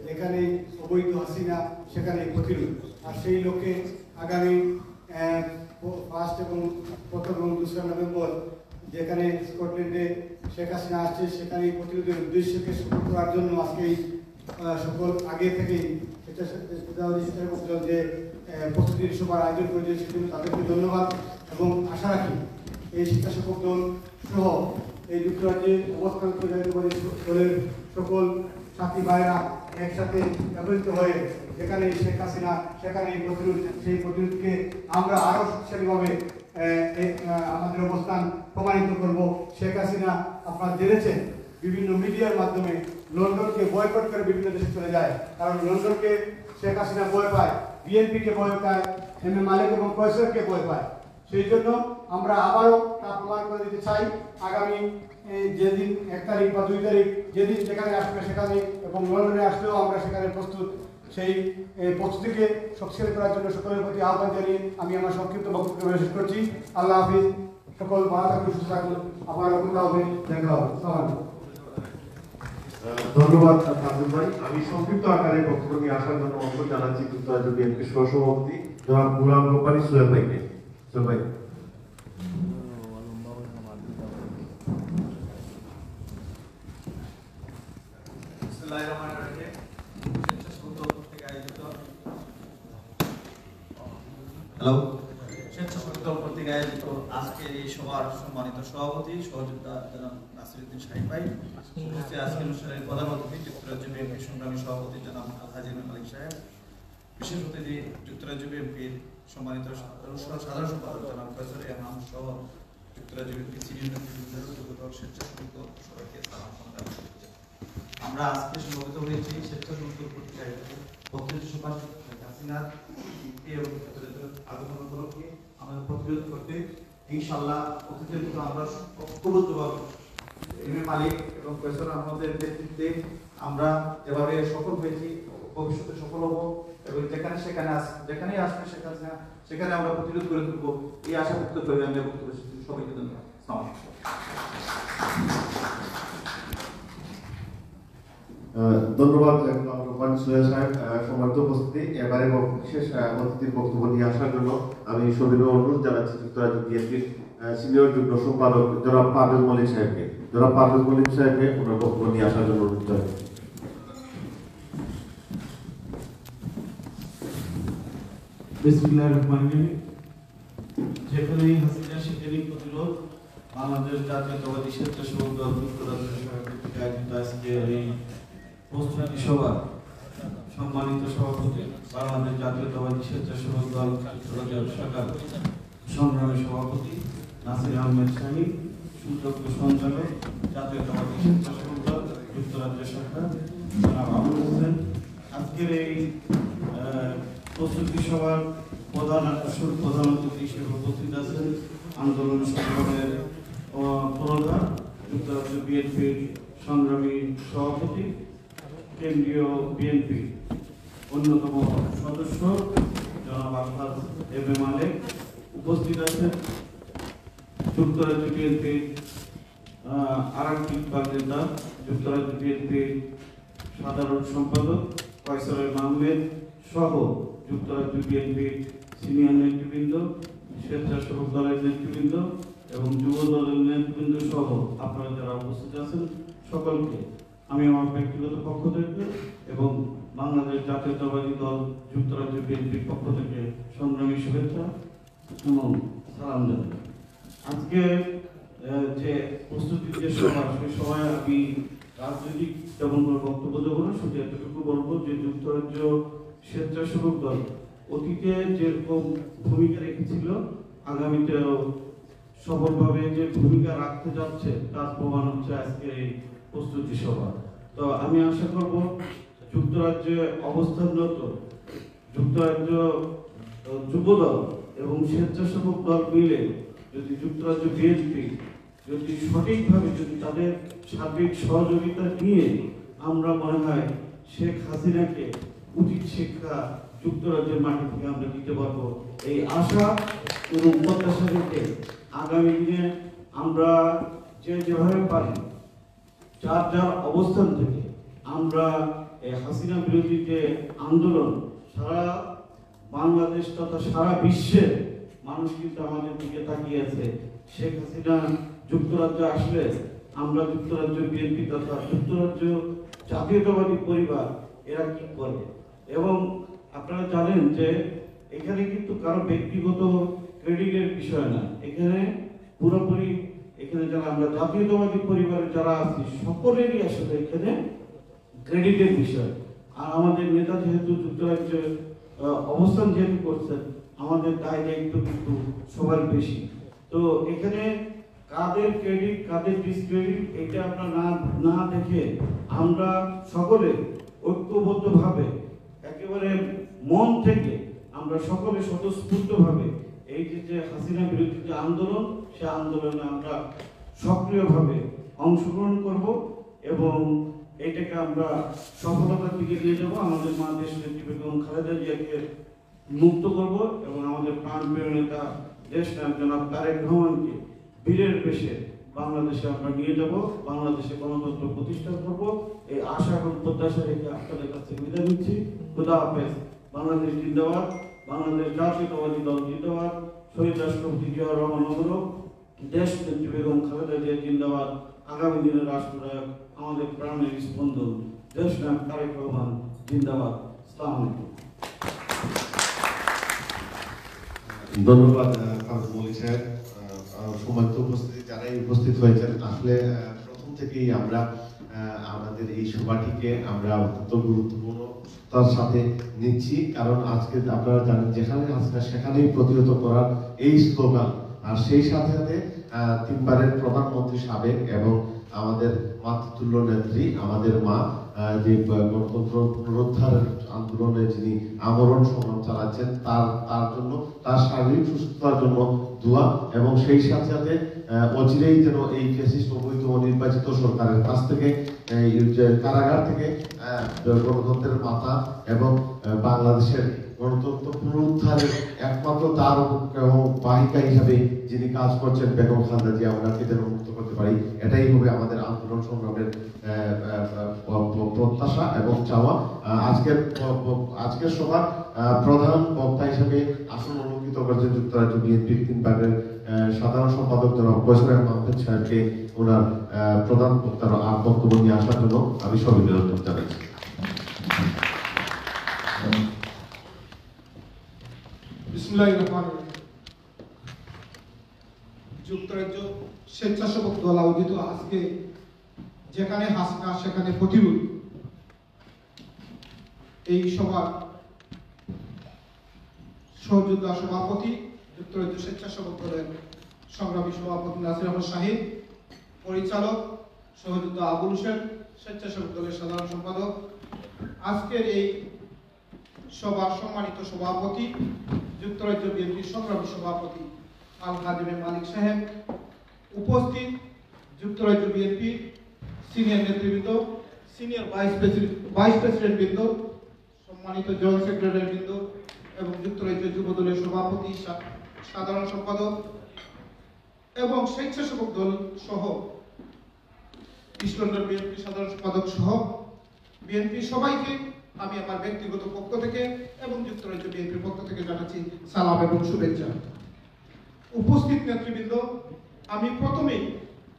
[SPEAKER 3] যেখানে অবৈধ হাসিনা সেখানে প্রতিরোধ। আর সেই লক্ষ্যে আগামী 1 এবং 2 নভেম্বর যেখানে স্কটল্যান্ডে শেখ হাসিনা আসছে সেখানে প্রতিরোধের উদ্দেশ্যকে সফল করার জন্য আজকে সকল আগে থেকেই স্বেচ্ছাসেবক দল যে প্রস্তুতির সভার আয়োজন করেছে সেজন্য তাদেরকে ধন্যবাদ। এবং আশা রাখি এই স্বেচ্ছাসেবক দল সহ এই যুক্তরাজ্যে অবস্থানরত জাতীয়তাবাদী দলের সকল সাথী ভাইরা একসাথে ব্যবহৃত হয়ে যেখানে শেখ হাসিনা সেখানে সেই প্রতিরোধকে আমরা আরও শক্তিশালীভাবে আমাদের অবস্থান প্রমাণিত করব। শেখ হাসিনা আপনারা জেনেছেন বিভিন্ন মিডিয়ার মাধ্যমে লন্ডনকে বয়কট করে বিভিন্ন দেশে চলে যায়, কারণ লন্ডনকে শেখ হাসিনা ভয় পায়, বিএনপিকে ভয় পায়, এম এ মালিক এবং ফয়সলকে ভয় পায়। সেই জন্য আমরা আবারও তা প্রমাণ করে দিতে চাই। আগামী যেদিন 1 তারিখ বা 2 তারিখ যেদিন যেখানে আসবে সেখানে এবং লন্ডনে আসলেও আমরা সেখানে প্রস্তুত। সেই প্রস্তুতিকে শক্তিশালী করার জন্য সকলের প্রতি আহ্বান জানিয়ে আমি আমার সংক্ষিপ্ত বক্তব্য শেষ করছি। আল্লাহ হাফিজ, সকল ভালো থাকুন, সুস্থ থাকুন, আবার কথা হবে, দেখা হবে।
[SPEAKER 2] ধন্যবাদ কাজল ভাই। আমি সংক্ষিপ্ত আকারে বক্তব্য নিয়ে আসার জন্য অনুরোধ জানাচ্ছি যুক্তরাজ্য বিএনপির সহসভাপতি জনাব গুলাম রব্বানী সোহেল ভাইকে। সোহেল ভাই।
[SPEAKER 9] হ্যালো, স্বেচ্ছাসেবক দল কর্তৃক আয়োজিত আজকের এই সভার সম্মানিত সভাপতি সহযোদ্ধা জনাব নাসিরউদ্দিন শাহীন ভাই, আজকের অনুষ্ঠানের প্রধান অতিথি যুক্তরাজ্য বিএনপির সংগ্রামী সভাপতি জনাব হাজী এম এ মালিক সাহেব, বিশেষ অতিথি যুক্তরাজ্য বিএনপির সম্মানিত সাধারণ সম্পাদক জনাব ফয়সল ইমাম সহ যুক্তরাজ্য বিএনপির সিনিয়র নেতৃবৃন্দ, স্বেচ্ছাসেবক দল সবাইকে সালাম জানাচ্ছি। আমরা আজকে সমবেত হয়েছি স্বেচ্ছাসেবক দল কর্তৃক আয়োজিত 32 সভা হাসিনার আগমন উপলক্ষে আমাদের প্রতিরোধ করতে ইনশাআল্লাহ অতীতের মতো আমরা ঐক্যবদ্ধভাবে এম এ মালিক এবং ফয়সল আহমদের নেতৃত্বে আমরা যেভাবে সফল হয়েছি ভবিষ্যতে সফল হব এবং যেখানেই আসবে সেখানে আমরা প্রতিরোধ করে তুলব, এই আশা ব্যক্ত করে আমি বক্তব্য সবাইকে ধন্যবাদ।
[SPEAKER 2] ধন্যবাদ রব্বানী সোহেল সাহেব, সম্মানিত উপস্থিতি। এবারে বিশেষ অতিথির বক্তব্য নিয়ে আসার জন্য আমি সবিনয় অনুরোধ জানাচ্ছি যুক্তরাজ্য বিএনপির সিনিয়র যুগ্ম সম্পাদক জনাব পারভেজ মল্লিক সাহেবকে। জনাব পারভেজ মল্লিক সাহেবকে ওনার বক্তব্য নিয়ে আসার জন্য অনুরোধ জানাচ্ছি।
[SPEAKER 1] বিসমিল্লাহির রহমানির রহিম। যেখানেই হাসিনা সেখানেই প্রতিরোধ। বাংলাদেশ জাতীয়তাবাদী স্বেচ্ছাসেবক দল যুক্তরাজ্য সভাপতি আয়োজিত আজকের এই প্রস্তুতি সভা সম্মানিত সভাপতি বাংলাদেশ জাতীয়তাবাদী স্বেচ্ছাসেবক দল যুক্তরাজ্য শাখার সংগ্রামী সভাপতি নাসির আহমেদ শাহীন, সুযোগ্য সঞ্চালক জাতীয়তাবাদী স্বেচ্ছাসেবক দল যুক্তরাজ্য শাখা জনাব আবুল হোসেন। আজকের এই প্রস্তুতি সভার প্রধান আকর্ষণ প্রধান অতিথি হিসেবে উপস্থিত আছেন আন্দোলন সংগ্রামের প্রধান যুক্তরাজ্য বিএনপির সংগ্রামী সভাপতি, কেন্দ্রীয় বিএনপি অন্যতম সদস্য জনাব আলহাজ এম এ মালিক। উপস্থিত আছেন যুক্তরাজ্য বিএনপির আরেকটি নেতা যুক্তরাজ্য বিএনপির সাধারণ সম্পাদক ফয়সল আহমেদ সহ যুক্তরাজ্য বিএনপির সিনিয়র নেতৃবৃন্দ, স্বেচ্ছাসেবক দলের নেতৃবৃন্দ এবং যুব দলের নেতৃবৃন্দ সহ আপনারা যারা উপস্থিত আছেন সকলকে আমি আমার ব্যক্তিগত পক্ষ থেকে এবং বাংলাদেশ জাতীয়তাবাদী দল যুক্তরাজ্য বিএনপির পক্ষ থেকে সংগ্রামী শুভেচ্ছা এবং সালাম জানাই। আজকে যে প্রস্তুতির যে সভা, সেই সভায় আমি রাজনৈতিক তেমন কোনো বক্তব্য দেবো না, শুধু এতটুকু বলবো যে যুক্তরাজ্য স্বেচ্ছাসেবক দল অতীতে যেরকম ভূমিকা রেখেছিল আগামীতেও সফলভাবে যে ভূমিকা রাখতে যাচ্ছে তার প্রমাণ হচ্ছে আজকে এই প্রস্তুতি সভা। তো আমি আশা করব যুক্তরাজ্যে অবস্থানরত যুক্তরাজ্য যুবদল এবং স্বেচ্ছাসেবক দল মিলে যদি যুক্তরাজ্য বিএনপি যদি সঠিকভাবে যদি তাদের সার্বিক সহযোগিতা নিয়ে আমরা মনে হয় শেখ হাসিনাকে উচিত শিক্ষা যুক্তরাজ্যের মাটি থেকে আমরা দিতে পারবো, এই আশা এবং প্রত্যাশা রেখে আগামী দিনে আমরা যেভাবে পারি যার যার অবস্থান থেকে আমরা এই হাসিনা বিরোধী যে আন্দোলন সারা বাংলাদেশ তথা সারা বিশ্বের মানুষ কিন্তু আমাদের দিকে তাকিয়ে আছে। শেখ হাসিনা যুক্তরাজ্য আসলে আমরা যুক্তরাজ্য বিএনপি তথা যুক্তরাজ্য জাতীয়তাবাদী পরিবার এরা কি করে, এবং আপনারা জানেন যে এখানে কিন্তু কারো ব্যক্তিগত
[SPEAKER 10] ক্রেডিটের বিষয় না, এখানে পুরোপুরি এখানে যারা আমরা জাতীয়তাবাদী পরিবারের যারা আছি সকলেরই আসলে এখানে ক্রেডিটের বিষয়। আর আমাদের নেতা যেহেতু যুক্তরাজ্যের অবস্থান যেহেতু করছেন, আমাদের দায় দায়িত্ব কিন্তু সবার বেশি। তো এখানে কাদের ক্রেডিট কাদের ডিসক্রেডিট এটা আমরা না দেখে আমরা সকলে ঐক্যবদ্ধভাবে একেবারে মন থেকে আমরা সকলে স্বতঃস্ফূর্তভাবে এই যে হাসিনা বিরোধী যে আন্দোলন, সে আন্দোলনে আমরা সক্রিয়ভাবে অংশগ্রহণ করব এবং এটাকে আমরা সফলতার দিকে নিয়ে যাব। আমাদের মা দেশ নেত্রী বেগম খালেদা জিয়াকে মুক্ত করব এবং আমাদের প্রাণপ্রিয় নেতা দেশ নায়ক জনাব তারেক রহমানকে বীরের বেশে বাংলাদেশে আমরা নিয়ে যাব, বাংলাদেশে গণতন্ত্র প্রতিষ্ঠা করব। এই আশা এবং প্রত্যাশা রেখে আপনাদের কাছ থেকে বিদায় নিচ্ছি। খুদা হাফেজ। বাংলাদেশ জিন্দাবাদ, বাংলাদেশ জাতীয়তাবাদী দল জিন্দাবাদ, শহীদ রাষ্ট্রপতি জিয়াউর রহমান অমর, দেশ নেত্রী বেগম খালেদা জিয়া জিন্দাবাদ, আগামী দিনের রাষ্ট্রনায়ক আমাদের প্রাণের স্পন্দন দেশ নায়ক তারেক রহমান জিন্দাবাদ। আসসালামু আলাইকুম।
[SPEAKER 2] ধন্যবাদ ফারুক মল্লিক সাহেব। সম্মানিত উপস্থিতি যারাই উপস্থিত হয়েছেন, আসলে প্রথম থেকেই আমরা আমাদের এই সভাটিকে আমরা অত্যন্ত গুরুত্বপূর্ণতার সাথে নিচ্ছি, কারণ আজকে আপনারা জানেন যেখানে হাসিনা সেখানেই প্রতিহত করার এই স্লোগান, আর সেই সাথে সাথে তিনবারের প্রধানমন্ত্রী সাবেক এবং আমাদের মাতৃতুল্য নেত্রী আমাদের মা যে গণতন্ত্র পুনরুদ্ধারের আন্দোলনে যিনি আমরণ সংগ্রাম চালাচ্ছেন, তার জন্য তার শারীরিক সুস্থতার জন্য দোয়া, এবং সেই সাথে সাথে অচিরেই যেন এই ফ্যাসিস্ট অবৈধ নির্বাচিত সরকারের কাছ থেকে কারাগার থেকে গণতন্ত্রের মাথা এবং বাংলাদেশের গণতন্ত্র পুনরুদ্ধারের একমাত্র দ্বার এবং বাহিকা হিসাবে যিনি কাজ করছেন বেগম খালেদা জিয়া, ওনাকে যেন মুক্ত করতে পারি, এটাই হবে আমাদের আন্দোলন সংগ্রামের প্রত্যাশা এবং চাওয়া। আজকের সভার প্রধান বক্তা হিসেবে আসন অলঙ্কিত করেছেন যুক্তরাজ্য বিএনপির তিনবারের সাধারণ সম্পাদক জনাব কৈশোর মাহমুদ সাহেবকে ওনার প্রধান বক্তার বক্তব্য নিয়ে আসার জন্য আমি সবিনয় জানাচ্ছি।
[SPEAKER 6] যুক্তরাজ্য স্বেচ্ছাসেবক দল আয়োজিত আজকে যেখানে হাসিনা সেখানে প্রতিরোধ এই সভার সহযোদ্ধা সভাপতি যুক্তরাজ্য স্বেচ্ছাসেবক দলের সংগ্রামী সভাপতি নাসির আহমদ শাহিদ, পরিচালক সহযোদ্ধা আবুল হোসেন, স্বেচ্ছাসেবক দলের সাধারণ সম্পাদক, আজকের এই সভার সম্মানিত সভাপতি যুক্তরাজ্য বিএনপির সংগ্রামী সভাপতি আল খাদিমে মালিক সাহেব, উপস্থিত যুক্তরাজ্য বিএনপি সিনিয়র নেতৃবৃন্দ, সিনিয়র ভাইস প্রেসিডেন্ট বৃন্দ, সম্মানিত জয়েন্ট সেক্রেটারি বৃন্দ এবং যুক্তরাজ্য যুব দলের সভাপতি সাধারণ সম্পাদক এবং স্বেচ্ছাসেবক দল সহ ইস্ট লন্ডন বিএনপি সাধারণ সম্পাদক সহ বিএনপি সবাইকে আমি আমার ব্যক্তিগত পক্ষ থেকে এবং যুক্তরাজ্য বিএনপির পক্ষ থেকে জানাচ্ছি সালাম এবং শুভেচ্ছা। উপস্থিত নেতৃবৃন্দ, আমি প্রথমেই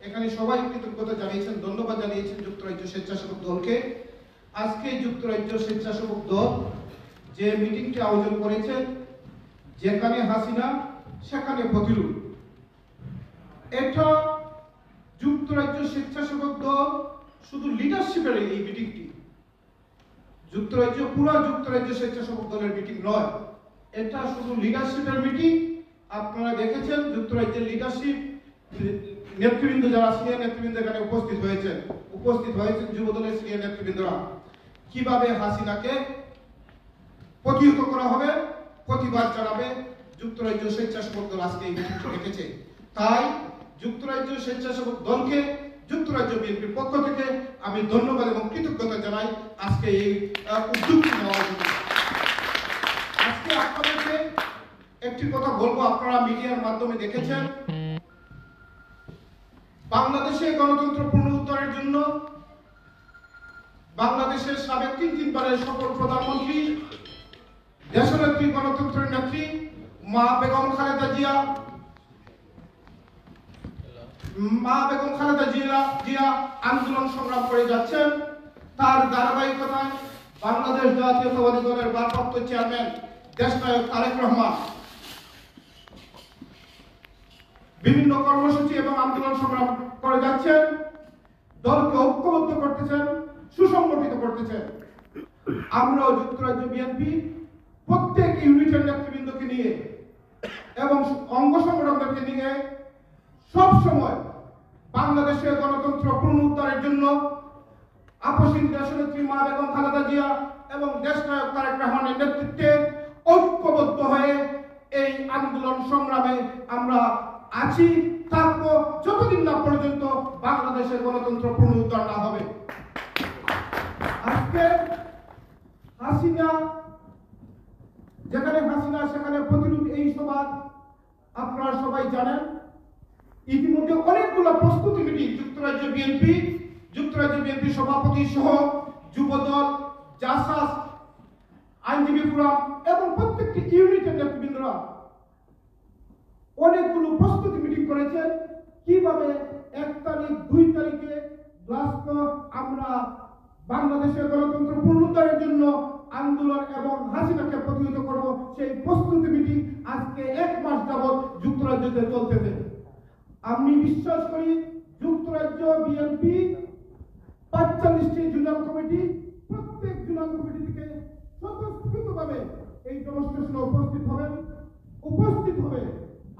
[SPEAKER 6] এখানে সবাই কৃতজ্ঞতা জানিয়েছেন, ধন্যবাদ জানিয়েছেন যুক্তরাজ্য স্বেচ্ছাসেবক দলকে। আজকে যুক্তরাজ্য স্বেচ্ছাসেবক দল যে মিটিংটি আয়োজন করেছে, যেখানে হাসিনা সেখানে প্রতিরোধ, এটা যুক্তরাজ্য স্বেচ্ছাসেবক দল শুধু লিডারশিপের এই মিটিংটি, পুরো যুক্তরাজ্য স্বেচ্ছাসেবক দলের মিটিং নয়, এটা শুধু লিডারশিপের মিটিং। আপনারা দেখেছেন যুক্তরাজ্যের লিডারশিপ নেতৃবৃন্দ, যারা সিনিয়র নেতৃবৃন্দ এখানে উপস্থিত হয়েছেন যুব দলের সিনিয়র নেতৃবৃন্দরা, কিভাবে হাসিনাকে প্রতিহত করা হবে, প্রতিবাদ জানাবে যুক্তরাজ্য স্বেচ্ছাসেবক দল আজকে এই মিটিংটি রেখেছে। তাই যুক্তরাজ্য স্বেচ্ছাসেবক দলকে যুক্তরাজ্য বিএনপির পক্ষ থেকে আমি ধন্যবাদ এবং কৃতজ্ঞতা জানাই আজকে এই উদ্যোগটি নেওয়ার জন্য। আজকে আপনাদেরকে একটি কথা বলবো, আপনারা মিডিয়ার মাধ্যমে দেখেছেন বাংলাদেশে গণতন্ত্র পুনরুদ্ধারের জন্য বাংলাদেশের সাবেক তিনবারের সফল প্রধানমন্ত্রী, দেশনেত্রী, গণতন্ত্রের নেত্রী মা বেগম খালেদা জিয়া আন্দোলন সংগ্রাম করে যাচ্ছেন। তার ধারাবাহিকতায় বাংলাদেশ জাতীয়তাবাদী দলের ভারপ্রাপ্ত চেয়ারম্যান দেশনায়ক তারেক রহমান বিভিন্ন কর্মসূচি এবং আন্দোলন সংগ্রাম করে যাচ্ছেন, দলকে ঐক্যবদ্ধ করতেছেন, সুসংগঠিত করতেছেন। আমরাও যুক্তরাজ্য বিএনপি প্রত্যেক ইউনিটের নেতৃবৃন্দকে নিয়ে এবং অঙ্গ সংগঠনকে নিয়ে সব সময় বাংলাদেশের গণতন্ত্র পুনরুদ্ধারের জন্য আপসহীন দেশনেত্রী মা বেগম খালেদা জিয়া এবং দেশনায়ক তারেক রহমানের নেতৃত্বে ঐক্যবদ্ধ হয়ে এই আন্দোলন সংগ্রামে আমরা আছি, থাকবো যতদিন না পর্যন্ত বাংলাদেশের গণতন্ত্র পুনরুদ্ধার না হবে। আজকে হাসিনা যেখানে হাসিনা সেখানে প্রতিরোধ, এই সভা আপনারা সবাই জানেন। ইতিমধ্যে অনেকগুলো প্রস্তুতি মিটিং যুক্তরাজ্য বিএনপি সভাপতি সহ যুবদল, জাসাস, আইনজীবী ফোরাম এবং প্রত্যেকটি ইউনিটের নেতৃবৃন্দরা অনেকগুলো প্রস্তুতি মিটিং করেছেন। কিভাবে 1 তারিখ 2 তারিখে গ্লাসগো আমরা বাংলাদেশের গণতন্ত্র পুনরুদ্ধারের জন্য আন্দোলন এবং হাসিনাকে প্রতিহত করব, সেই প্রস্তুতি মিটিং আজকে 1 মাস যাবৎ যুক্তরাজ্যতে চলতেছে। আমি বিশ্বাস করি যুক্তরাজ্য বিএনপি 45টি জোনাল কমিটি, প্রত্যেক জোনাল কমিটি থেকে স্বতঃস্ফূর্তভাবে এই ডেমনস্ট্রেশনে উপস্থিত হবে।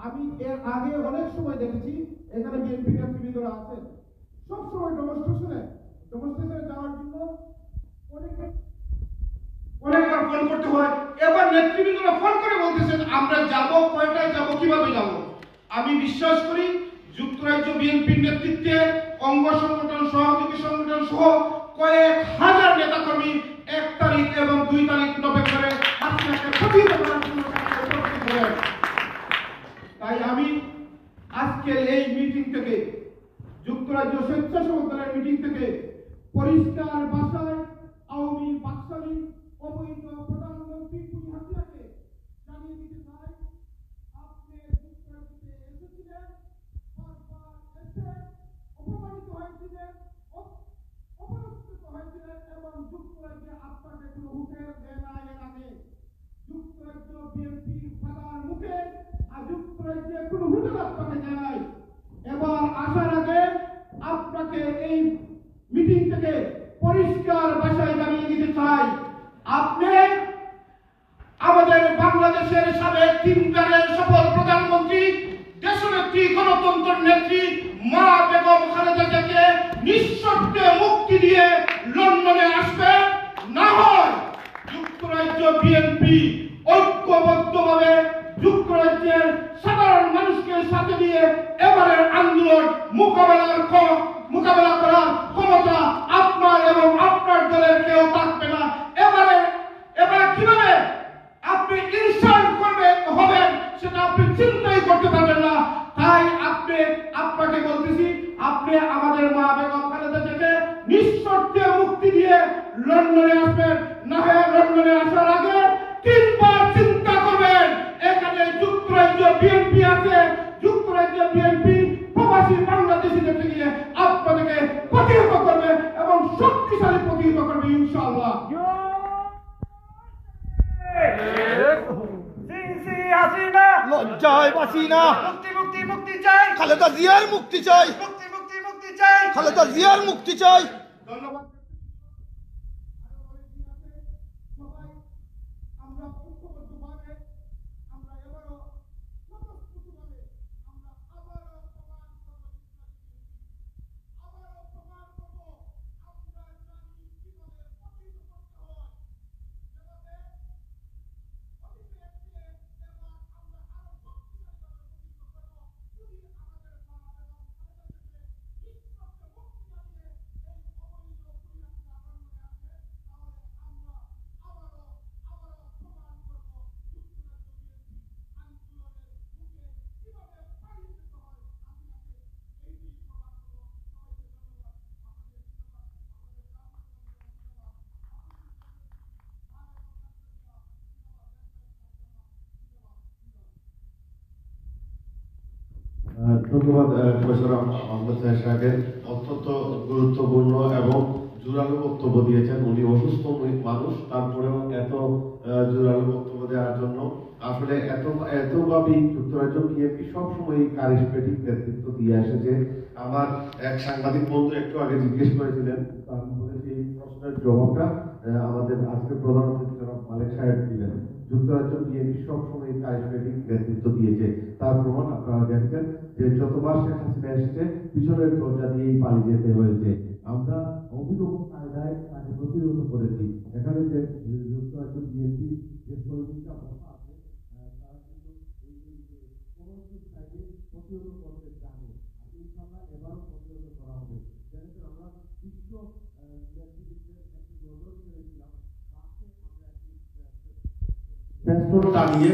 [SPEAKER 6] আমি এর আগে অনেক সময় দেখেছি এখানে বিএনপি নেতৃবৃন্দরা আছেন, সবসময় ডেমনস্ট্রেশনে যাওয়ার জন্য অনেকবার ফোন করতে হয়। এবার নেতৃবৃন্দরা ফোন করে বলতেছেন আমরা যাব, কয়টায় যাব, কিভাবে যাব। আমি বিশ্বাস করি যুক্তরাজ্য বিএনপির নেতৃত্বে অঙ্গ সংগঠন, সহযোগী সংগঠন সহ কয়েক হাজার নেতাকর্মী 1 তারিখ এবং 2 তারিখ নভেম্বরে হাসিনাকে প্রতিহত করার জন্য উপস্থিত হবেন। তাই আমি আজকের এই মিটিং থেকে, যুক্তরাজ্য স্বেচ্ছাসেবক দলের মিটিং থেকে পরিষ্কার ভাষায় আওয়ামী বাকশালী অবৈধ প্রধানমন্ত্রী হাসিনাকে জানিয়ে দিতে চাই, আপনি যুক্তরাজ্যে এসেছিলেন, বারবার এসে অপমানিত হয়েছিলেন, অপরাস্ত হয়েছিলেন এবং যুক্তরাজ্যে আপনাকে কোনো হুঁশের দেয় না। এর আগে যুক্তরাজ্য বিএনপি ফাদার মুখে আর যুক্তরাজ্যে কোনো হুঁশের আপনাকে দেয় নাই। এবার আসার আগে আপনাকে এই মিটিং থেকে পরিষ্কার ভাষায় জানিয়ে দিতে চাই, আপনি আমাদের বাংলাদেশের সাবেক 3বারের সফল প্রধানমন্ত্রী, দেশনেত্রী, গণতন্ত্রের নেত্রী মা বেগম খালেদা জিয়াকে নিঃশর্তে মুক্তি দিয়ে লন্ডনে আসবে, না হয় যুক্তরাজ্য বিএনপি ঐক্যবদ্ধভাবে যুক্তরাজ্যের সাধারণ মানুষকে সাথে নিয়ে এবারের আন্দোলন মোকাবেলা করার ক্ষমতা আপনার এবং আপনার দলের কেউ থাকবে না। এবারে কিভাবে আপনি ইনসাল্ট হবেন সেটা আপনি চিন্তাই করতে পারবেন না। তাই আপনাকে বলতেছি, আপনি আমাদের মা বেগম খালেদা জিয়াকে নিঃশর্তে মুক্তি দিয়ে লন্ডনে আসবেন, না হয় লন্ডনে আসার আগে 3 বার চিন্তা করবেন। এখানে যুক্তরাজ্য বিএনপি আছে, যুক্তরাজ্য বিএনপি প্রবাসী বাংলাদেশিদেরকে নিয়ে আপনাদেরকে প্রতিহত করবে এবং শক্তিশালী প্রতিহত করবে ইনশাআল্লাহ।
[SPEAKER 3] লজ্জায় বাঁচি না,
[SPEAKER 6] মুক্তি চাই,
[SPEAKER 3] খালেদা জিয়ার মুক্তি চাই,
[SPEAKER 6] মুক্তি চাই,
[SPEAKER 3] খালেদা জিয়ার মুক্তি চাই।
[SPEAKER 6] ধন্যবাদ। আমরা ঐক্যবদ্ধভাবে আমরা এবারও স্বতঃস্ফূর্তভাবে আমরা আবারও প্রমাণ করব, আমরা জানি কিভাবে প্রতিহত করতে হয়, যেভাবে অধিবেশনে এবার আমরা আরো শক্তিশালীভাবে প্রতিহত করব। যদি আমাদের মা এবং খালেদা জিয়াকে নিঃশর্তে মুক্তি না দিয়ে এই অবৈধ পরিণামটা লন্ডনে আসে, তাহলে আমরা আবারও প্রমাণ করব যুক্তরাজ্য বিএনপি আন্দোলনের মুখে কিভাবে পালিয়ে যেতে হয় হাসিনাকে। এই দিন প্রমাণ করব। সবাইকে ধন্যবাদ।
[SPEAKER 2] ধন্যবাদ প্রফেসর আহমদ সাহেবের অত্যন্ত গুরুত্বপূর্ণ এবং জোরালো বক্তব্য দিয়েছেন। উনি অসুস্থ মানুষ, তারপরেও এত জোরালো বক্তব্য দেওয়ার জন্য আসলে এতভাবেই যুক্তরাজ্য বিএনপি সবসময় কারিশমেটিক নেতৃত্ব দিয়ে এসেছে। আমার এক সাংবাদিক বন্ধু একটু আগে জিজ্ঞেস করেছিলেন, আমি বলেছি এই প্রশ্নের জবাবটা আমাদের আজকে প্রধানমন্ত্রী জনাব মালেক সাহেব দিলেন। যুক্তরাজ্য বিএনপি সবসময় কারিশমেটিক নেতৃত্ব দিয়েছে, তার প্রমাণ আপনারা দেখছেন যে যতবার শেখ হাসিনা এসেছে পিছনের দরজা দিয়েই পালিয়ে যেতে হয়েছে। আমরা অভিনব কায়দায় তাকে প্রতিরোধ করেছি। এখানে যে যুক্তরাজ্য বিএনপি যে কর্মীরা বসা আছে তারা কিন্তু কোনো সাইডে প্রতিরোধ করতে জানে, আর ইনশাআল্লাহ এবারও প্রতিরোধ করা হবে। যেহেতু আমরা বিশ্ব নেতৃত্বের একটি নজর করেছিলাম, টানিয়ে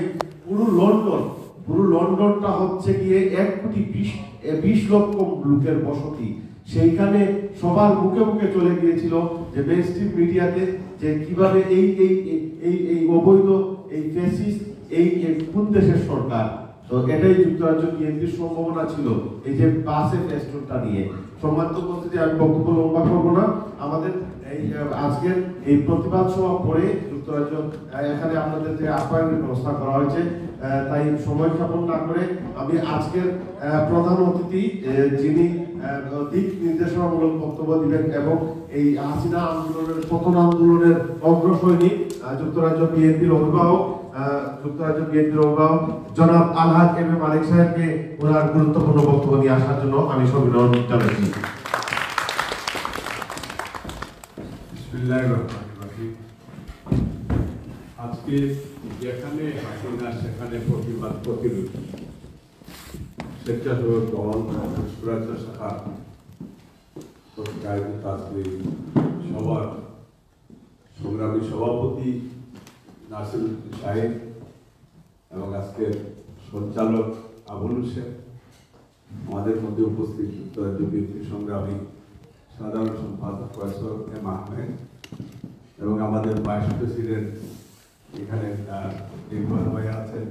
[SPEAKER 2] পুরো লন্ডনটা হচ্ছে গিয়ে 1,20,00,000 লোকের বসতি। সেইখানে সবার মুখে মুখে চলে গিয়েছিল যে মেইনস্ট্রিম মিডিয়াতে যে কিভাবে এই অবৈধ এই ফ্যাসিস্ট এই কোন দেশের সরকার। তো এটাই যুক্তরাজ্য বিএনপির সম্ভাবনা ছিল এই যে বাসে ফেস্টুনটা নিয়ে। সম্মানিত বলতে যে আমি বক্তব্য লম্বা করবো না, আমাদের এই আজকের এই প্রতিবাদ সভা পরে যুক্তরাজ্য এখানে আপনাদের যে আপ্যায়নের ব্যবস্থা করা হয়েছে, তাই সময় ক্ষেপণ না করে আমি আজকের প্রধান অতিথি যিনি দিক নির্দেশনামূলক বক্তব্য দিবেন এবং এই হাসিনা আন্দোলনের পতন আন্দোলনের অগ্রসৈনিক যুক্তরাজ্য বিএনপির অভিভাবক জনাব আলহাজ এম এ মালিক সাহেবকে ওনার গুরুত্বপূর্ণ বক্তব্য নিয়ে আসার জন্য আমি সবিনয় জানাচ্ছি।
[SPEAKER 11] আজকে যেখানে হাসিনা সেখানে প্রতিবাদ প্রতিরোধ স্বেচ্ছাসেবক দল যুক্তরাজ্য শাখা সবার সংগ্রামী সভাপতি নাসির উদ্দিন সাহেব এবং আজকের সঞ্চালক আবুল হোসেন, আমাদের মধ্যে উপস্থিত যুক্তরাজ্য বিএনপি সংগ্রামী সাধারণ সম্পাদক প্রফেসর এম আহমেদ এবং আমাদের ভাইস প্রেসিডেন্ট এখানে ইকবাল ভাই আছেন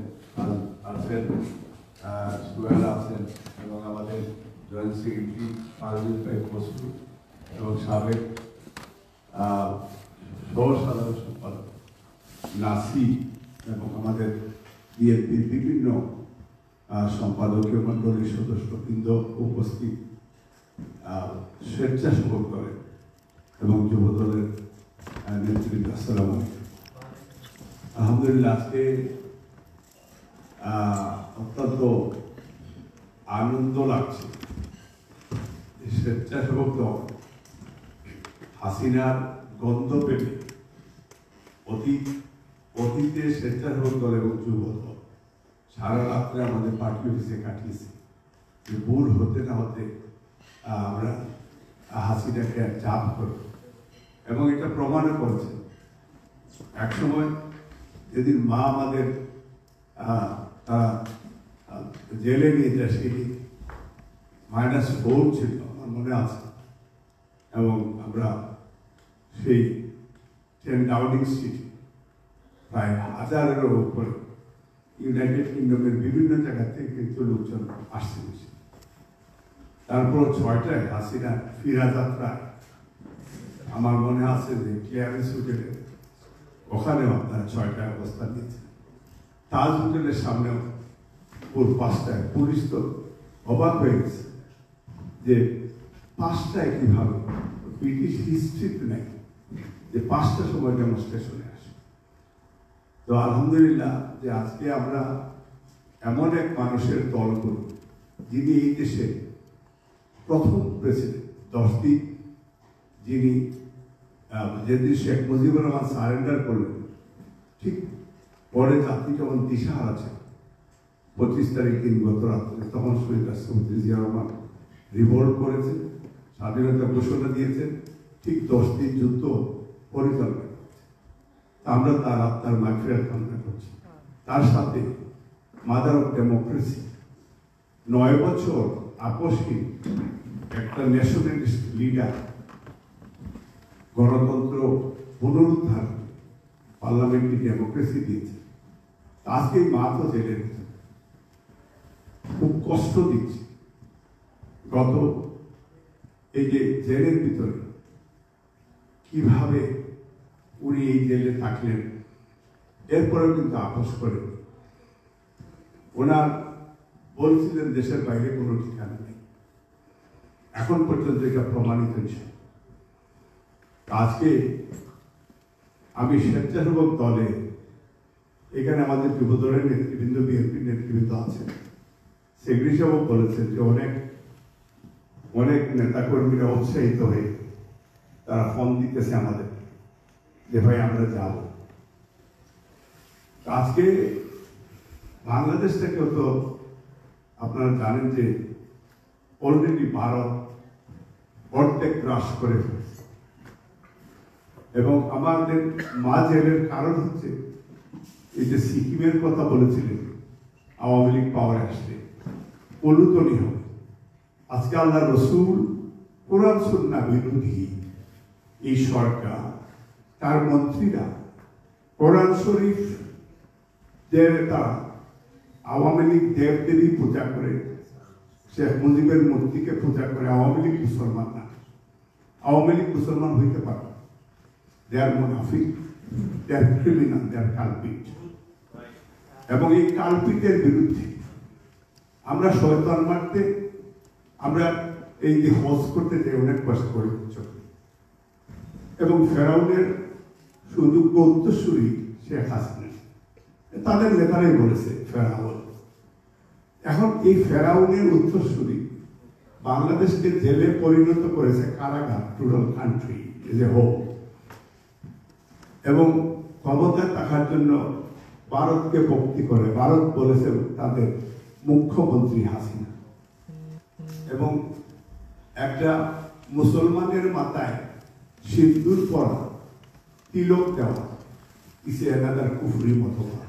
[SPEAKER 11] সুহেল আছেন এবং আমাদের জয়েন্ট সেক্রেটারি পারভেজ ভাই বসু এবং সাবেক সহ সাধারণ সম্পাদক নাসি এবং আমাদের বিএনপির বিভিন্ন সম্পাদকীয় মন্ডলীর সদস্যবৃন্দ উপস্থিত, স্বেচ্ছাসেবক দলের এবং যুব দলের নেতৃবৃন্দ, আসসালামু আলাইকুম। আলহামদুলিল্লাহ আজকে অত্যন্ত আনন্দ লাগছে। স্বেচ্ছাসেবক দল হাসিনার গন্ধ পেতে অতীতে স্বেচ্ছাসেবক দল এবং যুব দল সারা রাত্রে আমাদের পার্টি অফিসে কাটিয়েছে। ভুল হতে না হতে আমরা হাসিনাকে চাপ করি এবং এটা প্রমাণও করেছে। একসময় যেদিন মা আমাদের তারা জেলে নিয়ে যায় সেটি -4 ছিল আমার মনে আছে, এবং আমরা সেই 10 ডাউনিং স্ট্রিট প্রায় 1000-এরও উপরে ইউনাইটেড কিংডমের বিভিন্ন জায়গা থেকে কিন্তু লোকজন আসছে। তারপর 6টায় হাসিনা ফিরা যাত্রায় আমার মনে আছে যে ক্লিয়ারেন্স হোটেলে ওখানেও আপনারা 6টায় অবস্থান নিয়েছেন। তাজ হোটেলের সামনেও ভোর 5টায় পুলিশ তো অবাক হয়ে গেছে যে 5টায় কিভাবে, ব্রিটিশ হিস্ট্রিতে নেই যে 5টার সময় ডেমনস্ট্রেশনে আসে। তো আলহামদুলিল্লাহ যে আজকে আমরা এমন এক মানুষের দল করি যিনি এই দেশে প্রথম প্রেসিডেন্ট 10 দিন, যিনি যেদিন শেখ মুজিবুর রহমান সারেন্ডার করলেন ঠিক পরে জাতি যখন দিশা হারাচ্ছে 25 তারিখ দিন গত রাত্রে, তখন শহীদ রাষ্ট্রপতি জিয়া রহমান রিভোল্ট করেছে, স্বাধীনতা ঘোষণা দিয়েছেন, ঠিক 10 দিন যুদ্ধ পরিচালনা করছে। আমরা তার আত্মার মাগফিরাত কামনা করছি। তার সাথে মাদার অফ ডেমোক্রেসি 9 বছর আপসহীন একটা ন্যাশনালিস্ট লিডার গণতন্ত্র পুনরুদ্ধার পার্লামেন্টারি ডেমোক্রেসি দিয়েছে। আজকে মা তো জেলে গেছে, খুব কষ্ট দিচ্ছে। গত এই যে জেলের ভিতরে কিভাবে উনি এই জেলে থাকলেন, এরপরেও কিন্তু আপোষ করে ওনার বলছিলেন দেশের বাইরে কোনো ঠিকানা নেই। এখন পর্যন্ত এটা প্রমাণিত বিষয়। আজকে আমি স্বেচ্ছাসেবক দলে, এখানে আমাদের যুবদলের নেতৃবৃন্দ, বিএনপির নেতৃবৃন্দ আছেন, সেক্রেটারি সাহেব বলেছেন যে অনেক নেতাকর্মীরা উৎসাহিত হয়ে তারা ফোন দিতেছে আমাদের যে ভাই আমরা যাব। আজকে বাংলাদেশ থেকেও তো আপনারা জানেন যে অলরেডি ভারত অর্ধেক গ্রাস করে ফেলেছে, এবং আমাদের মাঝে এর কারণ হচ্ছে এই যে সিকিমের কথা বলেছিলেন আওয়ামী লীগ পাওয়ারে আসলে পলুতনি হবে। আজকে আল্লাহ রসুল কোরআন সুন্নাহ বিরোধী এই সরকার, তার মন্ত্রীরা কোরআন শরীফ তারা আওয়ামী লীগ দেবদেবী পূজা করে, শেখ মুজিবের মূর্তিকে পূজা করে। আওয়ামী লীগ মুসলমান না, আওয়ামী লীগ মুসলমান হইতে পারে। দে আর মুনাফিক, দে আর ক্রিমিনাল, দে আর কালপিট। এবং এই কালপিটের বিরুদ্ধে আমরা শয়তান মারতে, আমরা এই যে হজ করতে যাই অনেক পয়সা করে চলি। এবং ফেরাউনের সুযোগ্য উত্তরসূরি শেখ হাসিনা, তাদের নেতারাই বলেছে ফেরাউন। এখন এই ফেরাউনের উত্তরসূরি বাংলাদেশকে জেলে পরিণত করেছে, কারাগার, total country as a whole. এবং ক্ষমতায় থাকার জন্য ভারতকে ভক্তি করে। ভারত বলেছে তাদের মুখ্যমন্ত্রী হাসিনা। এবং একটা মুসলমানের মাথায় সিন্দুর পরা, তিলক দেওয়া, ইসে এনাদার কুফরি মতবাদ।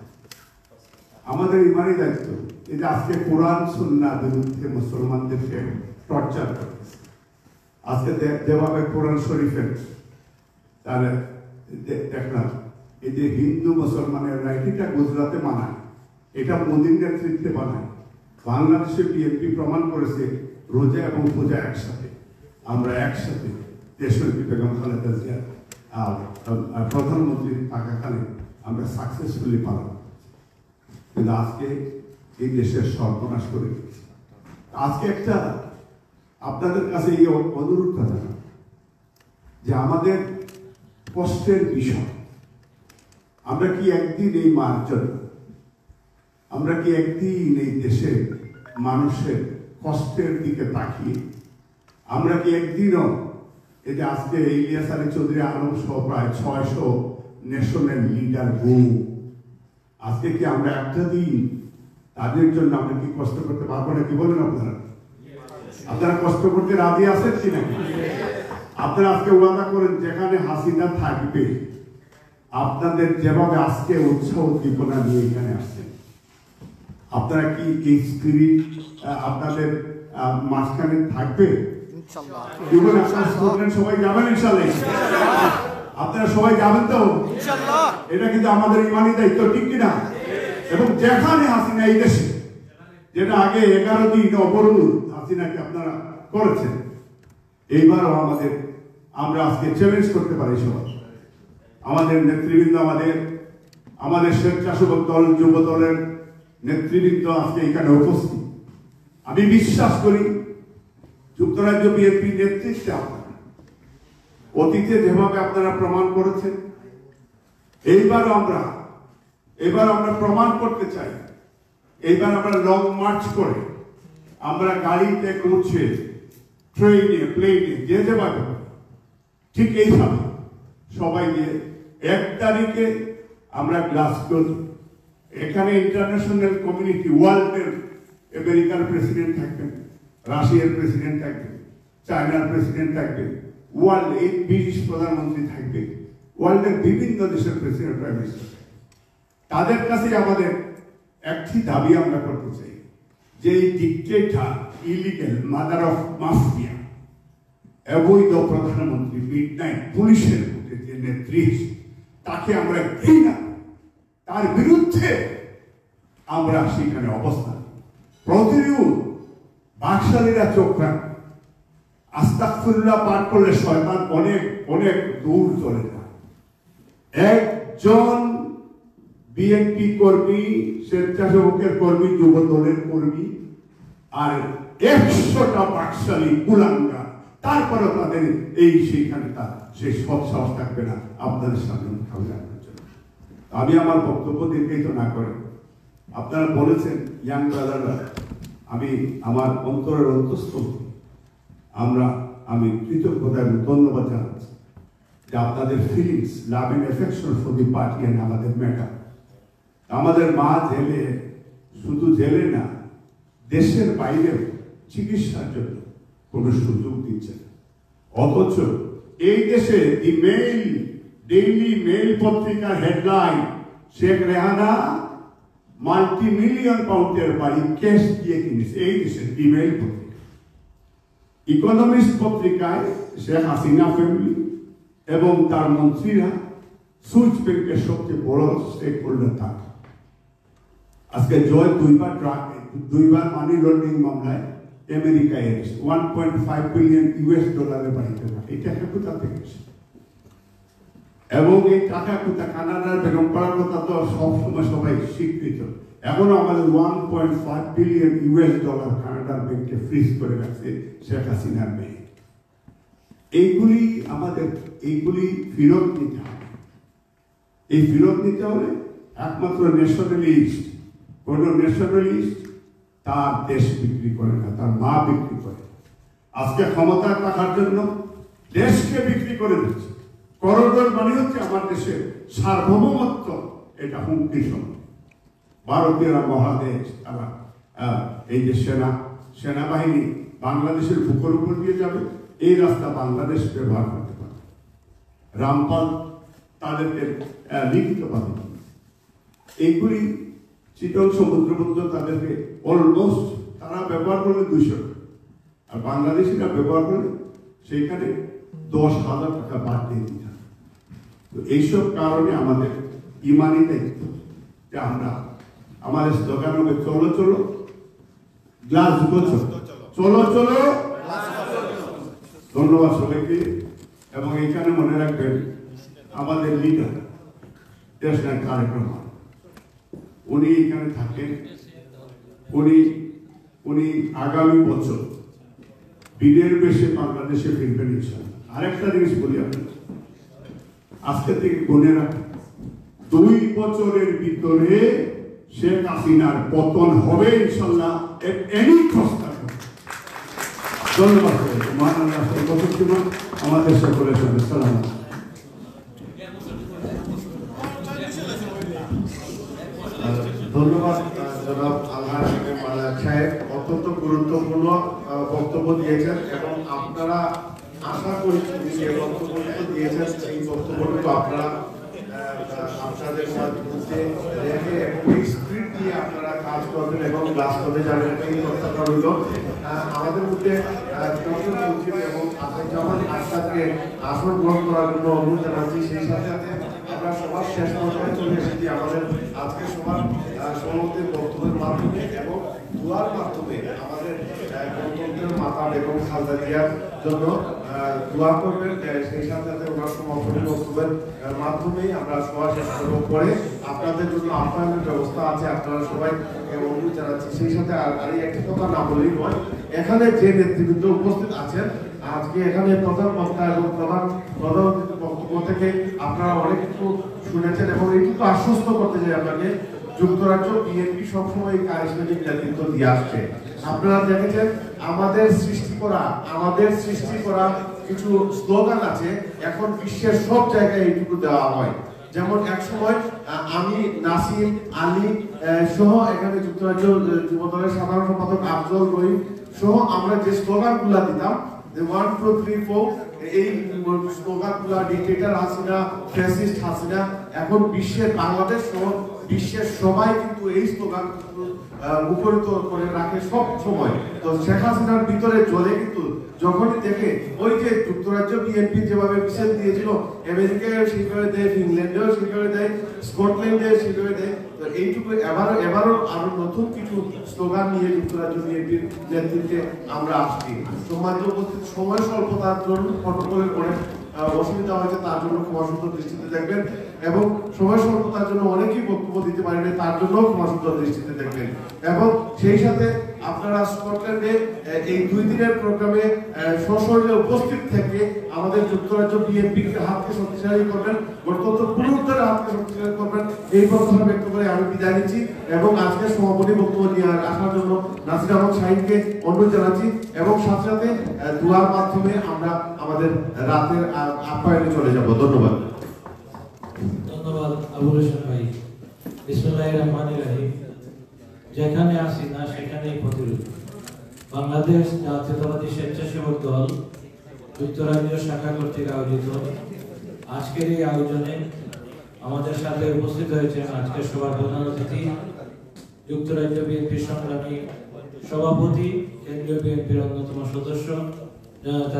[SPEAKER 11] আমাদের ইমানি দায়িত্ব এই যে আজকে কোরআন সুন্নাহ বিরুদ্ধে মুসলমানদেরকে টর্চার করতেছে। আজকে যেভাবে কোরআন শরীফের তাহলে দেখলাম এই যে হিন্দু মুসলমানের এটা গুজরাটে মানায়, এটা মোদীর নেতৃত্বে বানায়। বাংলাদেশে বিএনপি প্রমাণ করেছে রোজা এবং পূজা একসাথে, আমরা একসাথে দেশনেত্রী বেগম খালেদা জিয়া আর প্রধানমন্ত্রী থাকাকালীন আমরা সাকসেসফুলি পালন করছি। কিন্তু আজকে এই দেশের সর্বনাশ করে দিয়েছে। আজকে একটা আপনাদের কাছে এই অনুরোধটা জানা যে আমাদের কষ্টের বিষয়, আমরা কি একদিন এই মার্জন, আমরা কি একদিন এই দেশের মানুষের কষ্টের দিকে তাকিয়ে আমরা কি একদিনও এই যে আজকে ইলিয়াস আলী চৌধুরী আলম সহ প্রায় 600 ন্যাশনাল লিডার গুম, আজকে কি আমরা একটা দিন তাদের জন্য আমরা কি কষ্ট করতে পারবো না? কি বলেন আপনারা? আপনারা কষ্ট করতে রাজি আছেন কি না? আপনারা আজকে ওয়াদা করেন যেখানে হাসিনা থাকবে, আপনাদের যেভাবে আজকে উৎসাহ উদ্দীপনা নিয়ে এখানে আসছেন, আপনারা কি এই স্পিরিট আপনাদের মাঝখানে থাকবে? সবাই যাবেন ইনশাআল্লাহ? আপনারা সবাই যাবেন তো? এটা কিন্তু আমাদের ইমানি দায়িত্ব, ঠিক কিনা? এবং যেখানে হাসিনা এই দেশে, যেটা আগে 11 দিন অবরোধ হাসিনাকে আপনারা করেছেন, এইবারও আমরা আজকে চ্যালেঞ্জ করতে পারি সবাই। আমাদের নেতৃবৃন্দ, আমাদের স্বেচ্ছাসেবক দল, যুব দলের নেতৃবৃন্দ আজকে এখানে উপস্থিত। আমি বিশ্বাস করি যুক্তরাজ্য বিএনপি নেতৃত্বে আপনারা অতীতে যেভাবে আপনারা প্রমাণ করেছেন, এইবারও আমরা প্রমাণ করতে চাই। এইবার আমরা লং মার্চ করে, আমরা গাড়িতে ঘুরছে, ট্রেনে, প্লেনে, যেভাবে ঠিক এইভাবে সবাই গিয়ে 1 তারিখে আমরা গ্লাসগো, এখানে ইন্টারন্যাশনাল কমিউনিটি, ওয়ার্ল্ডের আমেরিকার প্রেসিডেন্ট থাকবেন, রাশিয়ার প্রেসিডেন্ট থাকবেন, চায়নার প্রেসিডেন্ট থাকবেন, ওয়ার্ল্ড এই ব্রিটিশ প্রধানমন্ত্রী থাকবে, ওয়ার্ল্ডের বিভিন্ন দেশের প্রেসিডেন্ট, প্রাইম মিনিস্টার। তাদের কাছে আমাদের একটি দাবি আমরা করতে চাই যে এই dictator, illegal, mother of mafia, অবৈধ প্রধানমন্ত্রী, মিডনাইট পুলিশের যে নেত্রী, তাকে আমরা ঘৃণা, তার বিরুদ্ধে আমরা সেখানে অবস্থান প্রতিরোধ। বাকশালীরা চোখ রাখ, আস্তাগফিরুল্লাহ পাঠ করলে শয়তান অনেক অনেক দূর চলে যায়। একজন বিএনপি কর্মী, স্বেচ্ছাসেবকের কর্মী, যুব দলের কর্মী আর 100টা বাকশালী কুলাঙ্গা, তারপরে তাদের এই সেইখানে তার সেই সৎ সাহস থাকবে না আপনাদের সামনে খাবে আনার জন্য। আমি আমার বক্তব্য দীর্ঘায়িত না করে, আপনারা বলেছেন ইয়াং ব্রাদাররা, আমি আমার অন্তরের অন্তঃস্থল আমি কৃতজ্ঞতা এবং ধন্যবাদ জানাচ্ছি যে আপনাদের feelings, love and affection for the party and আমাদের ম্যাটার। আমাদের মা জেলে, শুধু জেলে না, দেশের বাইরে চিকিৎসার জন্য কোনো সুযোগ দিচ্ছে না। অথচ এই দেশে দি মেইল, ডেইলি মেইল পত্রিকার হেডলাইন, শেখ রেহানা মাল্টি-মিলিয়ন পাউন্ডের বাড়ি ক্যাশ দিয়ে কিনেছে, এই দেশের দি মেইল পত্রিকা। ইকোনমিস্ট পত্রিকায় শেখ হাসিনা ফ্যামিলি এবং তার মন্ত্রীরা সুইচ ব্যাংকের সবচেয়ে বড় স্টেক হোল্ডার থাকে। আজকে জয় দুইবার মানি লন্ডারিং মামলায় আমেরিকায় এসেছে, $1.5 বিলিয়ন বাড়িতে থাকে। এই টাকা কোথা থেকে এসেছে? এবং এই টাকা কোথা? কানাডার বেগমপাড়ার কথা তো সবসময় সবাই স্বীকৃত। এখনো আমাদের $1.5 বিলিয়ন কানাডার ব্যাংকে ফ্রিজ করে রাখছে শেখ হাসিনার ব্যাংক। এইগুলি ফেরত নিতে হবে। এই ফেরত নিতে হলে একমাত্র ন্যাশনালিস্ট, কোন ন্যাশনালিস্ট তার দেশ বিক্রি করে না, তার মা বিক্রি করে। আজকে ক্ষমতায় থাকার জন্য দেশকে বিক্রি করে দিচ্ছে। করোনার মানে হচ্ছে আমার দেশের সার্বভৌমত্ব, এটা হুমকির সময়। ভারতীয়রা মহাদেশ, তারা এই যে সেনাবাহিনী বাংলাদেশের বুকের উপর দিয়ে যাবে, এই রাস্তা বাংলাদেশ ব্যবহার করতে পারে। রামপাল তাদেরকে লিখিতভাবে এইগুলি চিতল সমুদ্র পর্যন্ত তাদেরকে অলমোস্ট তারা ব্যবহার করলে 200 টাকা, আর বাংলাদেশিরা ব্যবহার করলে সেইখানে 10,000 টাকা বাদ দিয়ে দিতে হবে। তো এইসব কারণে আমাদের ইমানি দায়িত্ব যে আমরা আমাদের স্লোগান হবে চলো চলো গ্লাস চলো চলো। ধন্যবাদ সবাইকে। এবং এইখানে মনে রাখবেন আমাদের লিডার দেশনায়ক তারেক রহমান, উনি এখানে থাকেন। উনি আগামী বছর বীরের বেশে বাংলাদেশে ফিরবেন ইনশাআল্লাহ। আরেকটা জিনিস বলি আপনাকে, আজকে থেকে গুনে রাখেন, 2 বছরের ভিতরে শেখ হাসিনার পতন হবে ইনশাআল্লাহ, এনি কষ্ট। ধন্যবাদ। মহান আল্লাহ সর্বশক্তিমান আমাদের সকলের সঙ্গে সালাম।
[SPEAKER 2] ধন্যবাদ জনাব আলহাজ মালিক সাহেব, অত্যন্ত গুরুত্বপূর্ণ বক্তব্য দিয়েছেন এবং আপনারা আশা করি যে বক্তব্যটা দিয়েছেন সেই বক্তব্যটুকু আপনারা আপনাদের মধ্যে রেখে এবং এই স্ক্রিপ্ট দিয়ে আপনারা কাজ করবেন এবং ক্লাস করতে যাবেন, এই কথাটা রইল। আমাদের মধ্যে এবং আসাদুজ্জামান আসাদকে আসন গ্রহণ করার জন্য অনুরোধ জানাচ্ছি। সেই সাথে সাথে আমরা সবার শেষ পর্যায়ে চলে এসেছি। আমাদের আজকে সবার সভাপতির বক্তব্যের মাধ্যমে এবং দোয়ার মাধ্যমে আমাদের গণতন্ত্রের মাতা বেগম খালেদা জিয়ার জন্য দোয়া করবেন। সেই সাথে সাথে ওনার সমাপনী বক্তব্যের মাধ্যমেই আমরা সভা শেষ করব। পরে আপনাদের জন্য আপ্যায়নের ব্যবস্থা আছে, আপনারা সবাই অনুরোধ জানাচ্ছি। সেই সাথে আর একটি কথা না বললেই নয়, এখানে যে নেতৃবৃন্দ উপস্থিত আছেন আজকে এখানে প্রধান বক্তা এবং প্রধান বক্তব্য থেকে আপনারা অনেক কিছু শুনেছেন এবং এইটুকু আশ্বস্ত করতে চাই আপনাকে, যুক্তরাজ্য বিএনপি সবসময় কারিশমাটিক নেতৃত্ব দিয়ে আসছে। আপনারা দেখেছেন আমাদের সৃষ্টি করা কিছু স্লোগান আছে, এখন বিশ্বের সব জায়গায় এইটুকু দেওয়া হয়। যেমন এক সময় আমি, নাসিম, আলী সহ এখানে যুক্তরাজ্য যুবদলের সাধারণ সম্পাদক আফজল রহিম সহ আমরা যে স্লোগানগুলা দিতাম 1 2 3 4, এই স্লোগানগুলা ডিক্টেটর হাসিনা, ফ্যাসিস্ট হাসিনা, এখন বিশ্বের বাংলাদেশ সহ বিশ্বের সবাই কিন্তু এই স্লোগান মুখরিত করে রাখে সব সময়। তো শেখ হাসিনার ভিতরে জ্বলে কিন্তু যখনই দেখে ওই যে যুক্তরাজ্য বিএনপি যেভাবে মিছিল দিয়েছিল, আমেরিকায় সেইভাবে দেয়, ফিনল্যান্ডেও সেইভাবে দেয়, স্কটল্যান্ডে সেইভাবে দেয়। তো এইটুকু এবারও আরো নতুন কিছু স্লোগান নিয়ে যুক্তরাজ্য বিএনপির নেতৃত্বে আমরা আসছি। সম্মানিত উপস্থিত, সময় স্বল্পতার জন্য প্রটোকলের অনেক
[SPEAKER 11] অসুবিধা হয়েছে তার জন্য ক্ষমাসুন্দর দৃষ্টিতে দেখবেন এবং সময় স্বল্পতার জন্য অনেকেই বক্তব্য দিতে পারেনি তার জন্য ক্ষমাসুন্দর দৃষ্টিতে দেখবেন এবং সেই সাথে আপনারা স্কটল্যান্ডে এই 2 দিনের প্রোগ্রামে সশরীরে উপস্থিত থেকে আমাদের যুক্তরাজ্য বিএনপিকে হাতকে শক্তিশালী করবেন, গণতন্ত্র পুনরুদ্ধারের হাতকে শক্তিশালী করবেন, এই প্রত্যাশা ব্যক্ত করে আমি বিদায় নিচ্ছি এবং আজকে সমাপনী বক্তব্য নিয়ে আসার জন্য নাসির আহমদ শাহিনকে অনুরোধ জানাচ্ছি এবং সাথে সাথে দোয়ার মাধ্যমে আমরা আমাদের রাতের আপ্যায়নে চলে যাব। ধন্যবাদ।
[SPEAKER 1] ধন্যবাদ আবুল হোসেন ভাই। বিসমিল্লাহির রহমানির রহিম। যেখানে আসি না সেখানেই প্রতিরোধ। বাংলাদেশ জাতীয়তাবাদী স্বেচ্ছাসেবক দল যুক্তরাজ্য শাখা কর্তৃক আয়োজিত আজকের এই আয়োজনে আমাদের সাথে উপস্থিত হয়েছেন আজকের সভার প্রধান অতিথি যুক্তরাজ্য বিএনপির সংগ্রামী সভাপতি, কেন্দ্রীয় বিএনপির অন্যতম সদস্য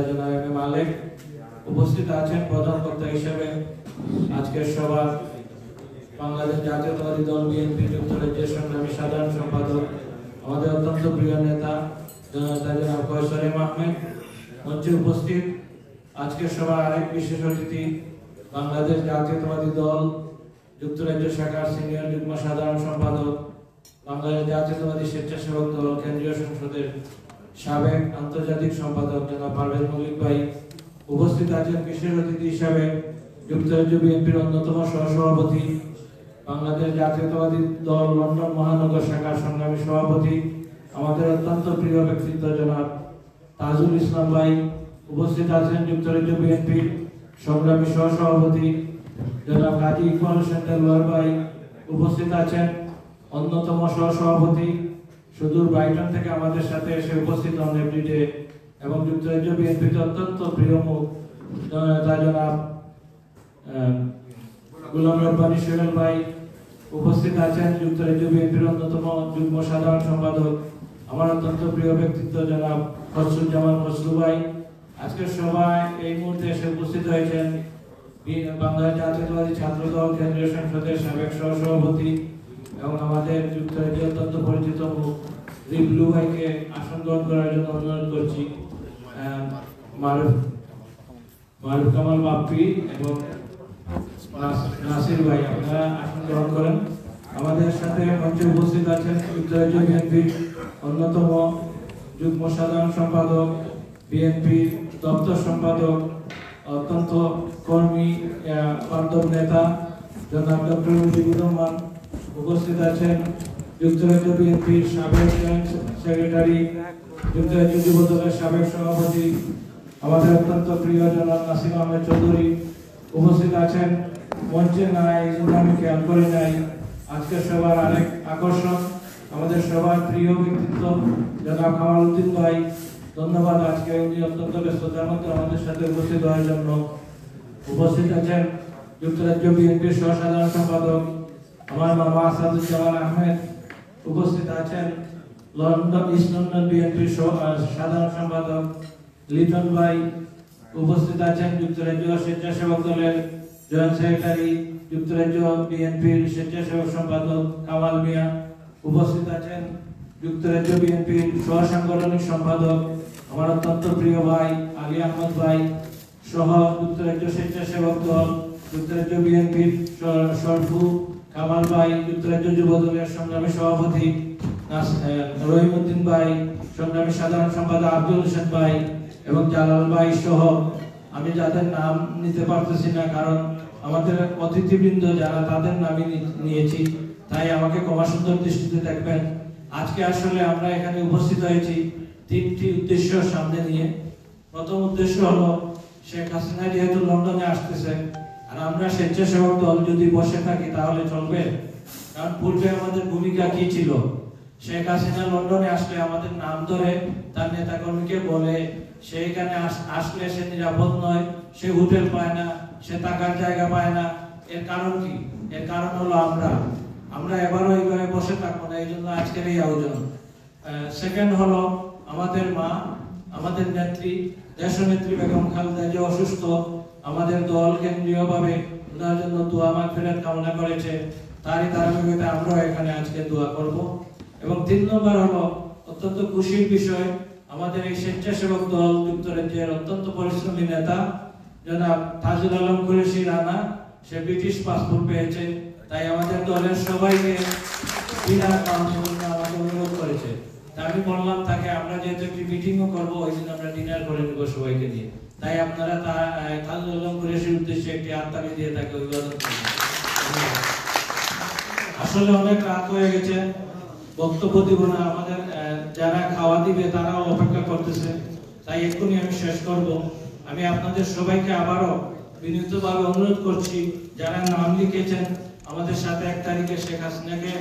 [SPEAKER 1] জনাব এম এ মালেক। উপস্থিত আছেন প্রধান বক্তা হিসেবে আজকের সভার বাংলাদেশ জাতীয়তাবাদী দল বিএনপি যুক্তরাজ্যের সংগ্রামী সাধারণ সম্পাদক, আমাদের অত্যন্ত প্রিয় নেতা জনাব কয়সর এম আহমেদ। মঞ্চে উপস্থিত আজকের সভার আরেক বিশেষ অতিথি বাংলাদেশ জাতীয়তাবাদী দল যুক্তরাজ্য শাখার সিনিয়র যুগ্ম সাধারণ সম্পাদক, বাংলাদেশ জাতীয়তাবাদী স্বেচ্ছাসেবক দল কেন্দ্রীয় সংসদের সাবেক আন্তর্জাতিক সম্পাদক জনাব পারভেজ মল্লিক ভাই। উপস্থিত আছেন বিশেষ অতিথি হিসাবে যুক্তরাজ্য বিএনপির অন্যতম সহসভাপতি, বাংলাদেশ জাতীয়তাবাদী দল লন্ডন মহানগর শাখার সংগ্রামী সভাপতি, আমাদের অত্যন্ত প্রিয় ব্যক্তিত্ব জনাব তাজুল ইসলাম ভাই। উপস্থিত আছেন যুক্তরাজ্য বিএনপির সংগ্রামী সহসভাপতি জনাব গাজী ইকবাল হোসেন দেলোয়ার ভাই। উপস্থিত আছেন অন্যতম সহসভাপতি সুদূর ব্রাইটন থেকে আমাদের সাথে এসে উপস্থিত হন এভরিডে এবং যুক্তরাজ্য বিএনপির অত্যন্ত প্রিয় মুখ জনাব গোলাম রব্বানী সোহেল ভাই। উপস্থিত আছেন যুক্তরাজ্য বিএনপির অন্যতম যুগ্ম সাধারণ সম্পাদক, আমার অত্যন্ত প্রিয় ব্যক্তিত্ব জনাব খসরুজ্জামান খসরু ভাই। আজকের সভায় এই মুহূর্তে এসে উপস্থিত হয়েছেন বাংলাদেশ জাতীয়তাবাদী ছাত্র দল কেন্দ্রীয় সংসদের সাবেক সহসভাপতি এবং আমাদের যুক্তরাজ্যের অত্যন্ত পরিচিত মুখ রিবলু ভাইকে আসন গ্রহণ করার জন্য অনুরোধ করছি। মারুফ কামাল বাপ্পি এবং নাসির ভাই আপনারা আসন গ্রহণ করেন। আমাদের সাথে মঞ্চে উপস্থিত আছেন যুক্তরাজ্য বিএনপির অন্যতম যুগ্ম সাধারণ সম্পাদক, বিএনপি দপ্তর সম্পাদক, অত্যন্ত কর্মী বান্ধব নেতা জনাব ডক্টর মুজিবুর রহমান। উপস্থিত আছেন যুক্তরাজ্য বিএনপির সাবেক সেক্রেটারি, যুক্তরাজ্য যুব দলের সাবেক সভাপতি, আমাদের অত্যন্ত প্রিয় জনাব নাসিম আহমেদ চৌধুরী। উপস্থিত আছেন মঞ্চে নাই এই জন্য আমি খেয়াল করে নাই আজকের সবার আরেক আকর্ষণ আমাদের সবার প্রিয় ব্যক্তিত্ব জনাব কামাল উদ্দিন ভাই। ধন্যবাদ, আজকে উনি অত্যন্ত ব্যস্ততার মধ্যে আমাদের সাথে উপস্থিত হওয়ার জন্য। উপস্থিত আছেন যুক্তরাজ্য বিএনপির সহসাধারণ সম্পাদক আমার মামা আসাদুজ্জামান আহমেদ। উপস্থিত আছেন লন্ডন ইস্ট লন্ডন বিএনপির সাধারণ সম্পাদক লিটন ভাই। উপস্থিত আছেন যুক্তরাজ্য স্বেচ্ছাসেবক দলের জয়েন্ট সেক্রেটারি, যুক্তরাজ্য বিএনপির স্বেচ্ছাসেবক সম্পাদক কামাল মিয়া। উপস্থিত আছেন যুক্তরাজ্য বিএনপির সহ সাংগঠনিক সম্পাদক আমার অত্যন্ত প্রিয় ভাই আলী আহমদ ভাই সহ যুক্তরাজ্য স্বেচ্ছাসেবক দল যুক্তরাজ্য বিএনপির সরফু কামাল ভাই, যুক্তরাজ্য যুব দলের সংগ্রামী সভাপতি রহিমউদ্দিন ভাই, সংগ্রামী সাধারণ সম্পাদক আব্দুল হোসেন ভাই এবং জালাল ভাই সহ আমি যাদের নাম নিতে পারতেছি না কারণ আমাদের অতিথিবৃন্দ যারা তাদের নামই নিয়েছি, তাই আমাকে ক্ষমাসুন্দর দৃষ্টিতে দেখবেন। আজকে আসলে আমরা এখানে উপস্থিত হয়েছি তিনটি উদ্দেশ্য সামনে নিয়ে। প্রথম উদ্দেশ্য হলো শেখ হাসিনা যেহেতু লন্ডনে আসতেছে আর আমরা স্বেচ্ছাসেবক দল যদি বসে থাকি তাহলে চলবে? কারণ পূর্বে আমাদের ভূমিকা কি ছিল? শেখ হাসিনা লন্ডনে আসলে আমাদের নাম ধরে তার নেতাকর্মীকে বলে সে এখানে আসলে সে নিরাপদ নয়, সে হোটেল পায় না, সে থাকার জায়গা পায় না। এর কারণ কি? এর কারণ হলো আমরা এবারও এইভাবে বসে থাকবো না, এই জন্য আজকের এই আয়োজন। সেকেন্ড হলো আমাদের মা, আমাদের নেত্রী, দেশনেত্রী বেগম খালেদা জিয়া অসুস্থ, আমাদের দল কেন্দ্রীয়ভাবে ওনার জন্য দোয়া মাগফিরাত কামনা করেছে, তারই ধারাবাহিকতায় আমরাও এখানে আজকে দোয়া করব। এবং 3 নম্বর হলো অত্যন্ত খুশির বিষয়, আমাদের এই স্বেচ্ছাসেবক দল যুক্তরাজ্যের অত্যন্ত পরিশ্রমী নেতা জনাব তাজুল আলম কুরেশি রানা, সে ব্রিটিশ পাসপোর্ট পেয়েছে, তাই আমাদের দলের সবাইকে ডিনার খাওয়ানোর জন্য আমাকে অনুরোধ করেছে। তা আমি বললাম তাকে আমরা যেহেতু একটি মিটিংও করবো, ওই দিন আমরা ডিনার করে নেবো সবাইকে নিয়ে। তাই আপনারা তাজুল আলম কুরেশির উদ্দেশ্যে একটি আত্মালি দিয়ে তাকে অভিবাদন করবেন। আসলে অনেক রাত হয়ে গেছে, বক্তব্য দিব না, আমাদের যারা খাওয়া দিবে তারাও অপেক্ষা করতেছে, তাই এক্ষুনি আমি শেষ করব। আমি আপনাদের সবাইকে আবারও বিনীতভাবে অনুরোধ করছি, যারা নাম লিখেছেন আমাদের সাথে 1 তারিখে শেখ হাসিনাকে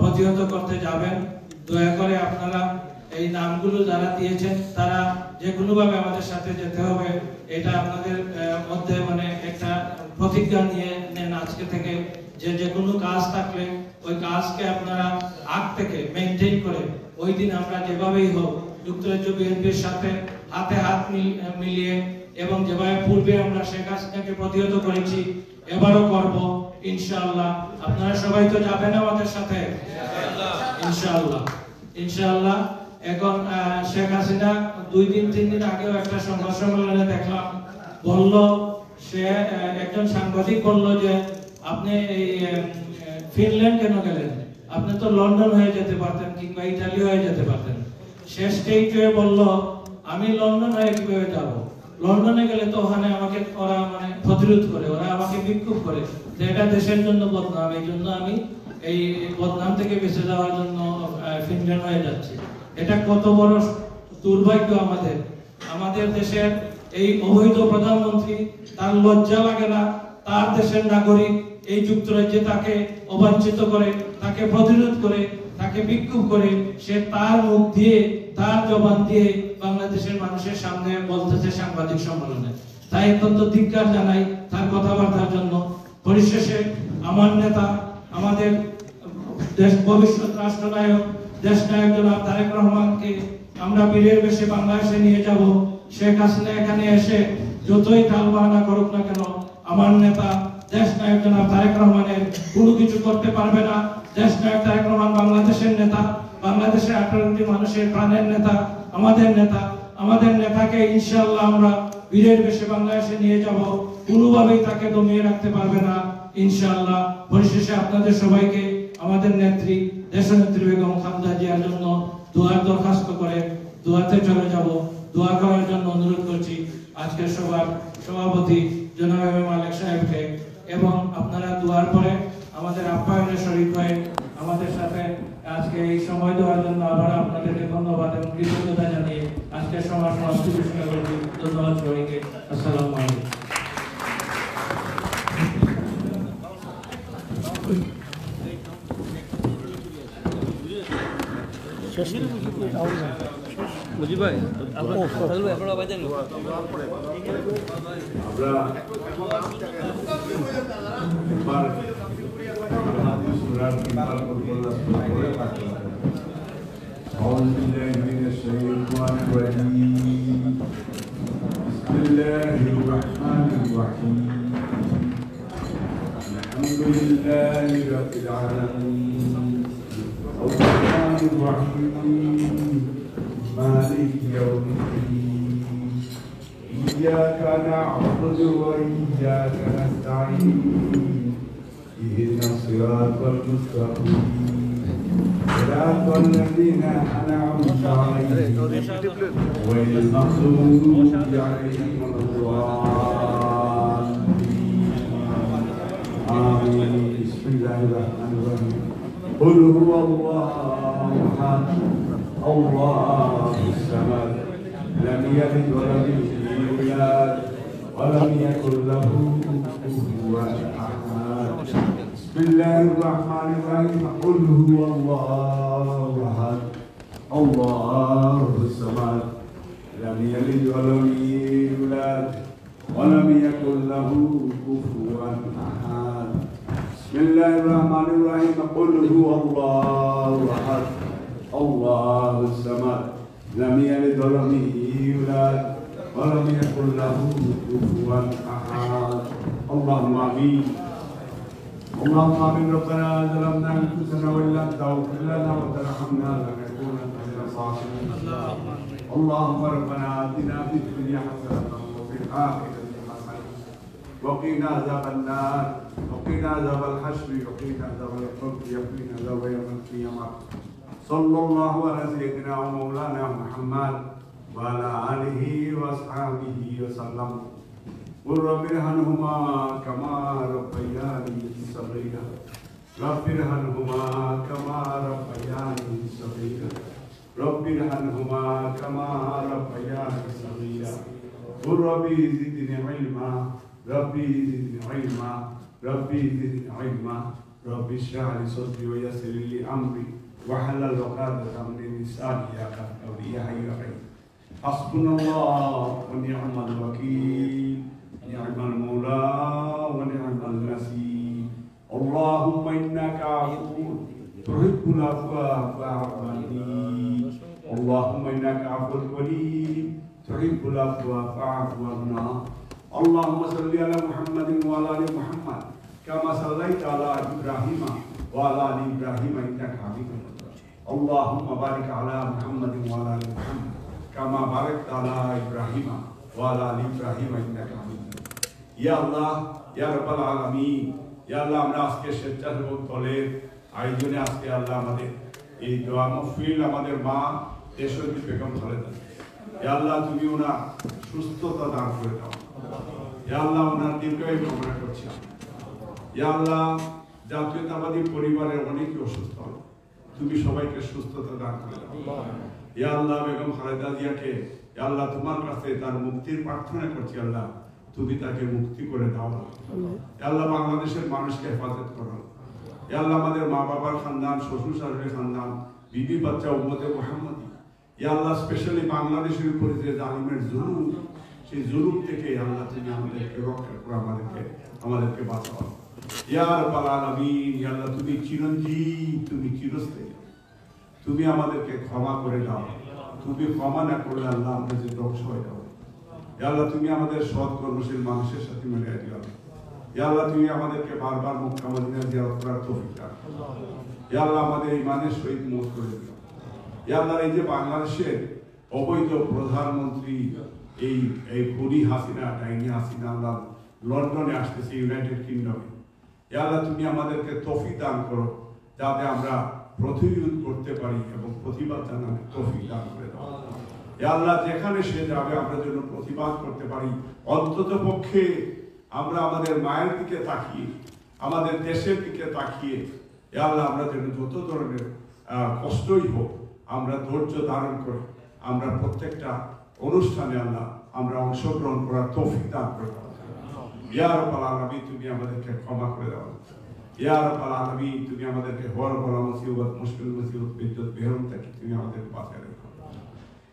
[SPEAKER 1] প্রতিহত করতে যাবেন, দয়া করে আপনারা এই নামগুলো যারা দিয়েছেন তারা যে কোনোভাবে আমাদের সাথে যেতে হবে, এটা আপনাদের মধ্যে মানে একটা প্রতিজ্ঞা নিয়ে নেন আজকে থেকে, যে কোনো কাজ থাকলে ওই কাজকে আপনারা আগ থেকে মেইনটেইন করে ওই দিন আমরা যেভাবেই হোক যুক্তরাজ্য বিএনপির সাথে হাতে হাত মিলিয়ে এবং যেভাবে পূর্বে আমরা শেখ হাসিনাকে প্রতিহত করেছি এবারও করব ইনশাআল্লাহ। আপনারা সবাই তো যাবেন আমাদের সাথে ইনশাআল্লাহ। ইনশাআল্লাহ। এখন শেখ হাসিনা 2 দিন 3 দিন আগেও একটা সংবাদ সম্মেলনে দেখলাম, বলল সে একজন সাংবাদিক বলল যে আপনি এই ফিনল্যান্ড কেন গেলেন, আপনি তো লন্ডন হয়ে যেতে পারতেন কিংবা ইতালি হয়ে যেতে পারতেন। শেষ স্টেজে বলল আমি লন্ডন হয়ে কিভাবে যাব, লন্ডনে গেলে তো ওখানে আমাকে ওরা মানে প্রতিরোধ করে, ওরা আমাকে বিক্ষোভ করে, যে এটা দেশের জন্য বদনাম, এই জন্য আমি এই বদনাম থেকে বেঁচে যাওয়ার জন্য ফিনল্যান্ড হয়ে যাচ্ছি। এটা কত বড় দুর্ভাগ্য আমাদের। আমাদের দেশের এই অবৈধ প্রধানমন্ত্রী, তার লজ্জা লাগে না তার দেশের নাগরিক এই যুক্তরাজ্যে তাকে অবাঞ্ছিত করে, তাকে প্রতিরোধ করে, তাকে বিক্ষোভ করে, সে তার মুখ দিয়ে তার জবান দিয়ে বাংলাদেশের মানুষের সামনে বলতেছে সাংবাদিক সম্মেলনে। তাই অত্যন্ত ধিক্কার জানাই তার কথাবার্তার জন্য। পরিশেষে আমার নেতা, আমাদের দেশ ভবিষ্যৎ রাষ্ট্রনায়ক, দেশ নায়ক জনাব তারেক রহমানকে আমরা বীরের বেশে বাংলাদেশে নিয়ে যাব। শেখ হাসিনা এখানে এসে যতই টালবাহানা করুক না কেন, আমার নেতা দেশ নায়ক জনাব তারেক রহমানের কোনো কিছু করতে পারবে না। দেশ নায়ক তারেক রহমান বাংলাদেশের নেতা, বাংলাদেশের 18 কোটি মানুষের প্রাণের নেতা, আমাদের নেতা। আমাদের নেতাকে ইনশাআল্লাহ আমরা বীরের বেশে বাংলাদেশে নিয়ে যাব, কোনোভাবেই তাকে দমিয়ে রাখতে পারবে না ইনশাআল্লাহ। পরিশেষে আপনাদের সবাইকে আমাদের নেত্রী দেশনেত্রী বেগম খালেদা জিয়ার জন্য দোয়ার দরখাস্ত করে দোয়াতে চলে যাব, দোয়া করার জন্য অনুরোধ করছি আজকের সভার সভাপতি জনাব মালিক সাহেবকে। এবং আপনারা দোয়ার পরে আমাদের আপ্যায়নে শরীক হয়ে আমাদের সাথে আজকে এই সময় দেওয়ার জন্য আবার আপনাদেরকে ধন্যবাদ এবং কৃতজ্ঞতা জানিয়ে আজকের সভার সমাপ্তি ঘোষণা করছি। ধন্যবাদ সবাইকে। আসসালামু আলাইকুম।
[SPEAKER 8] মুজিব ভাই
[SPEAKER 11] আমরা مالك يوم الدين إياك نعبد وإياك نستعين اهدنا الصراط المستقيم صراط الذين أنعمت عليهم غير المغضوب عليهم ولا الضالين آمين. بسم الله الرحمن الرحيم. قل هو الله أحد الله الصمد لم يلد ولم يولد ولم يكن له كفوا احد. بسم الله الرحمن الرحيم. قل هو الله احد الله الصمد لم يلد ولم يولد ولم يكن له كفوا احد. بسم الله الرحمن الرحيم. قل هو الله احد الله الصمد لم يلد ولم يولد ولم يكن له كفوا احد. اللهم امين. اللهم امين. ربنا ظلمنا انفسنا وان لم تغفر لنا وترحمنا لنكونن من الخاسرين. اللهم ربنا اتنا في الدنيا حسنه وفي الاخره حسنه وقنا عذاب النار وقنا عذاب الحشر وقنا عذاب القبر وقنا عذاب يوم القيامة صلى الله على سيدنا ومولانا محمد وعلى آله وأصحابه وسلم قل رب ارحمهما كما ربياني صغيرا رب ارحمهما كما ربياني صغيرا رب ارحمهما كما ربياني صغيرا قل ربي زدني علما ربي زدني علما ربي زدني علما ربي اشرح لي صدري ويسر لي امري واحلل عقدة من لساني يفقهوا قولي يا حي يا قيوم حسبنا الله ونعم الوكيل نعم المولى ونعم النصير اللهم انك عفو تحب العفو فاعف عني اللهم انك عفو كريم تحب العفو فاعف عنا اللهم صل على محمد وعلى ال محمد كما صليت على ابراهيم وعلى ال ابراهيم انك حميد مجيد اللهم بارك على محمد وعلى ال محمد كما باركت على ابراهيم وعلى ال ابراهيم انك حميد مجيد ইয়া আল্লাহ ইয়া রাব্বাল আলামিন ইয়া আল্লাহ আমরা আজকে স্বেচ্ছাসেবক দলের আয়োজনে আজকে আল্লাহ আমাদের এই দোয়া মাহফিল আমাদের মা দেশবী বেগম খালেদা ইয়া আল্লাহ তুমি ওনার সুস্থতা দান করে দাও ইয়া আল্লাহ ওনার দীর্ঘায়ু কামনা করছি ইয়া আল্লাহ জাতীয়তাবাদী পরিবারের অনেকে অসুস্থ তুমি সবাইকে সুস্থতা দান করে দাও ইয়া আল্লাহ বেগম খালেদা জিয়াকে ইয়া আল্লাহ তোমার কাছে তার মুক্তির প্রার্থনা করছি আল্লাহ তুমি তাকে মুক্তি করে দাও আল্লাহ বাংলাদেশের মানুষকে হেফাজত করো আল্লাহ আমাদের মা বাবার খানদান শ্বশুর শাশুড়ির খানদান বিবি বাচ্চা উম্মতে মুহাম্মাদি ইয়া আল্লাহ স্পেশালি বাংলাদেশের উপরে যে জালিমের জুলুম সেই জুলুম থেকে আল্লাহ তুমি আমাদেরকে রক্ষা করো আমাদেরকে বাঁচাও ইয়া রাব্বাল আলামিন ইয়া আল্লাহ তুমি চিরঞ্জীব তুমি চিরস্থায়ী তুমি আমাদেরকে ক্ষমা করে দাও তুমি ক্ষমা না করলে আল্লাহ আমরা যে ধ্বংস হয়ে যাবো আল্লাহ তুমি আমাদের সৎ কর্মশীল মানুষের সাথে মিলিয়ে দিও আল্লাহ তুমি আমাদেরকে বারবার মক্কা মদিনা জিয়ারত করার তৌফিক দাও আল্লাহ আমাদের ঈমানের সহিত মত করে দিও আল্লাহ এই যে বাংলাদেশের অবৈধ প্রধানমন্ত্রী এই খুনি হাসিনা ডাইনি হাসিনা আল্লাহ লন্ডনে আসতেছে ইউনাইটেড কিংডমে আল্লাহ তুমি আমাদেরকে তৌফিক দান করো যাতে আমরা প্রতিরোধ করতে পারি এবং প্রতিবাদ জানানোর তৌফিক দান করে দাও আল্লাহ যেখানে সে যাবে আমরা যেন প্রতিবাদ করতে পারি অন্তত পক্ষে আমরা আমাদের মায়ের দিকে তাকিয়ে আমাদের দেশের দিকে তাকিয়ে আল্লাহ আমরা যেন যত ধরনের কষ্টই হোক আমরা ধৈর্য ধারণ করে আমরা প্রত্যেকটা অনুষ্ঠানে আল্লাহ আমরা অংশগ্রহণ করার তৌফিক দান করে দাও ইয়া রাব্বাল আলামিন তুমি আমাদেরকে ক্ষমা করে দাও ইয়া রাব্বাল আলামিন তুমি আমাদেরকে বড় বড় মুসিবত মুশকিল মুসিবত বিদ্যুৎ বেরোন থেকে তুমি আমাদেরকে বাঁচিয়ে রাখো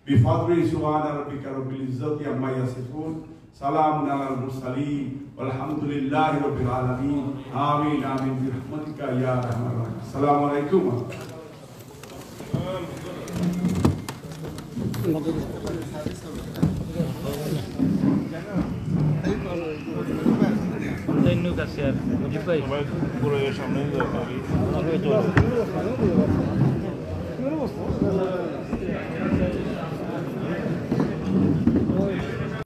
[SPEAKER 11] بفضل سبحان ربك رب العزة عما يصفون سلام على المرسلين والحمد لله رب العالمين آمين آمين برحمتك يا أرحم الراحمين السلام عليكم
[SPEAKER 1] অনলাইন নিউজ আছে আর মুজিব ভাই পুরো সামনে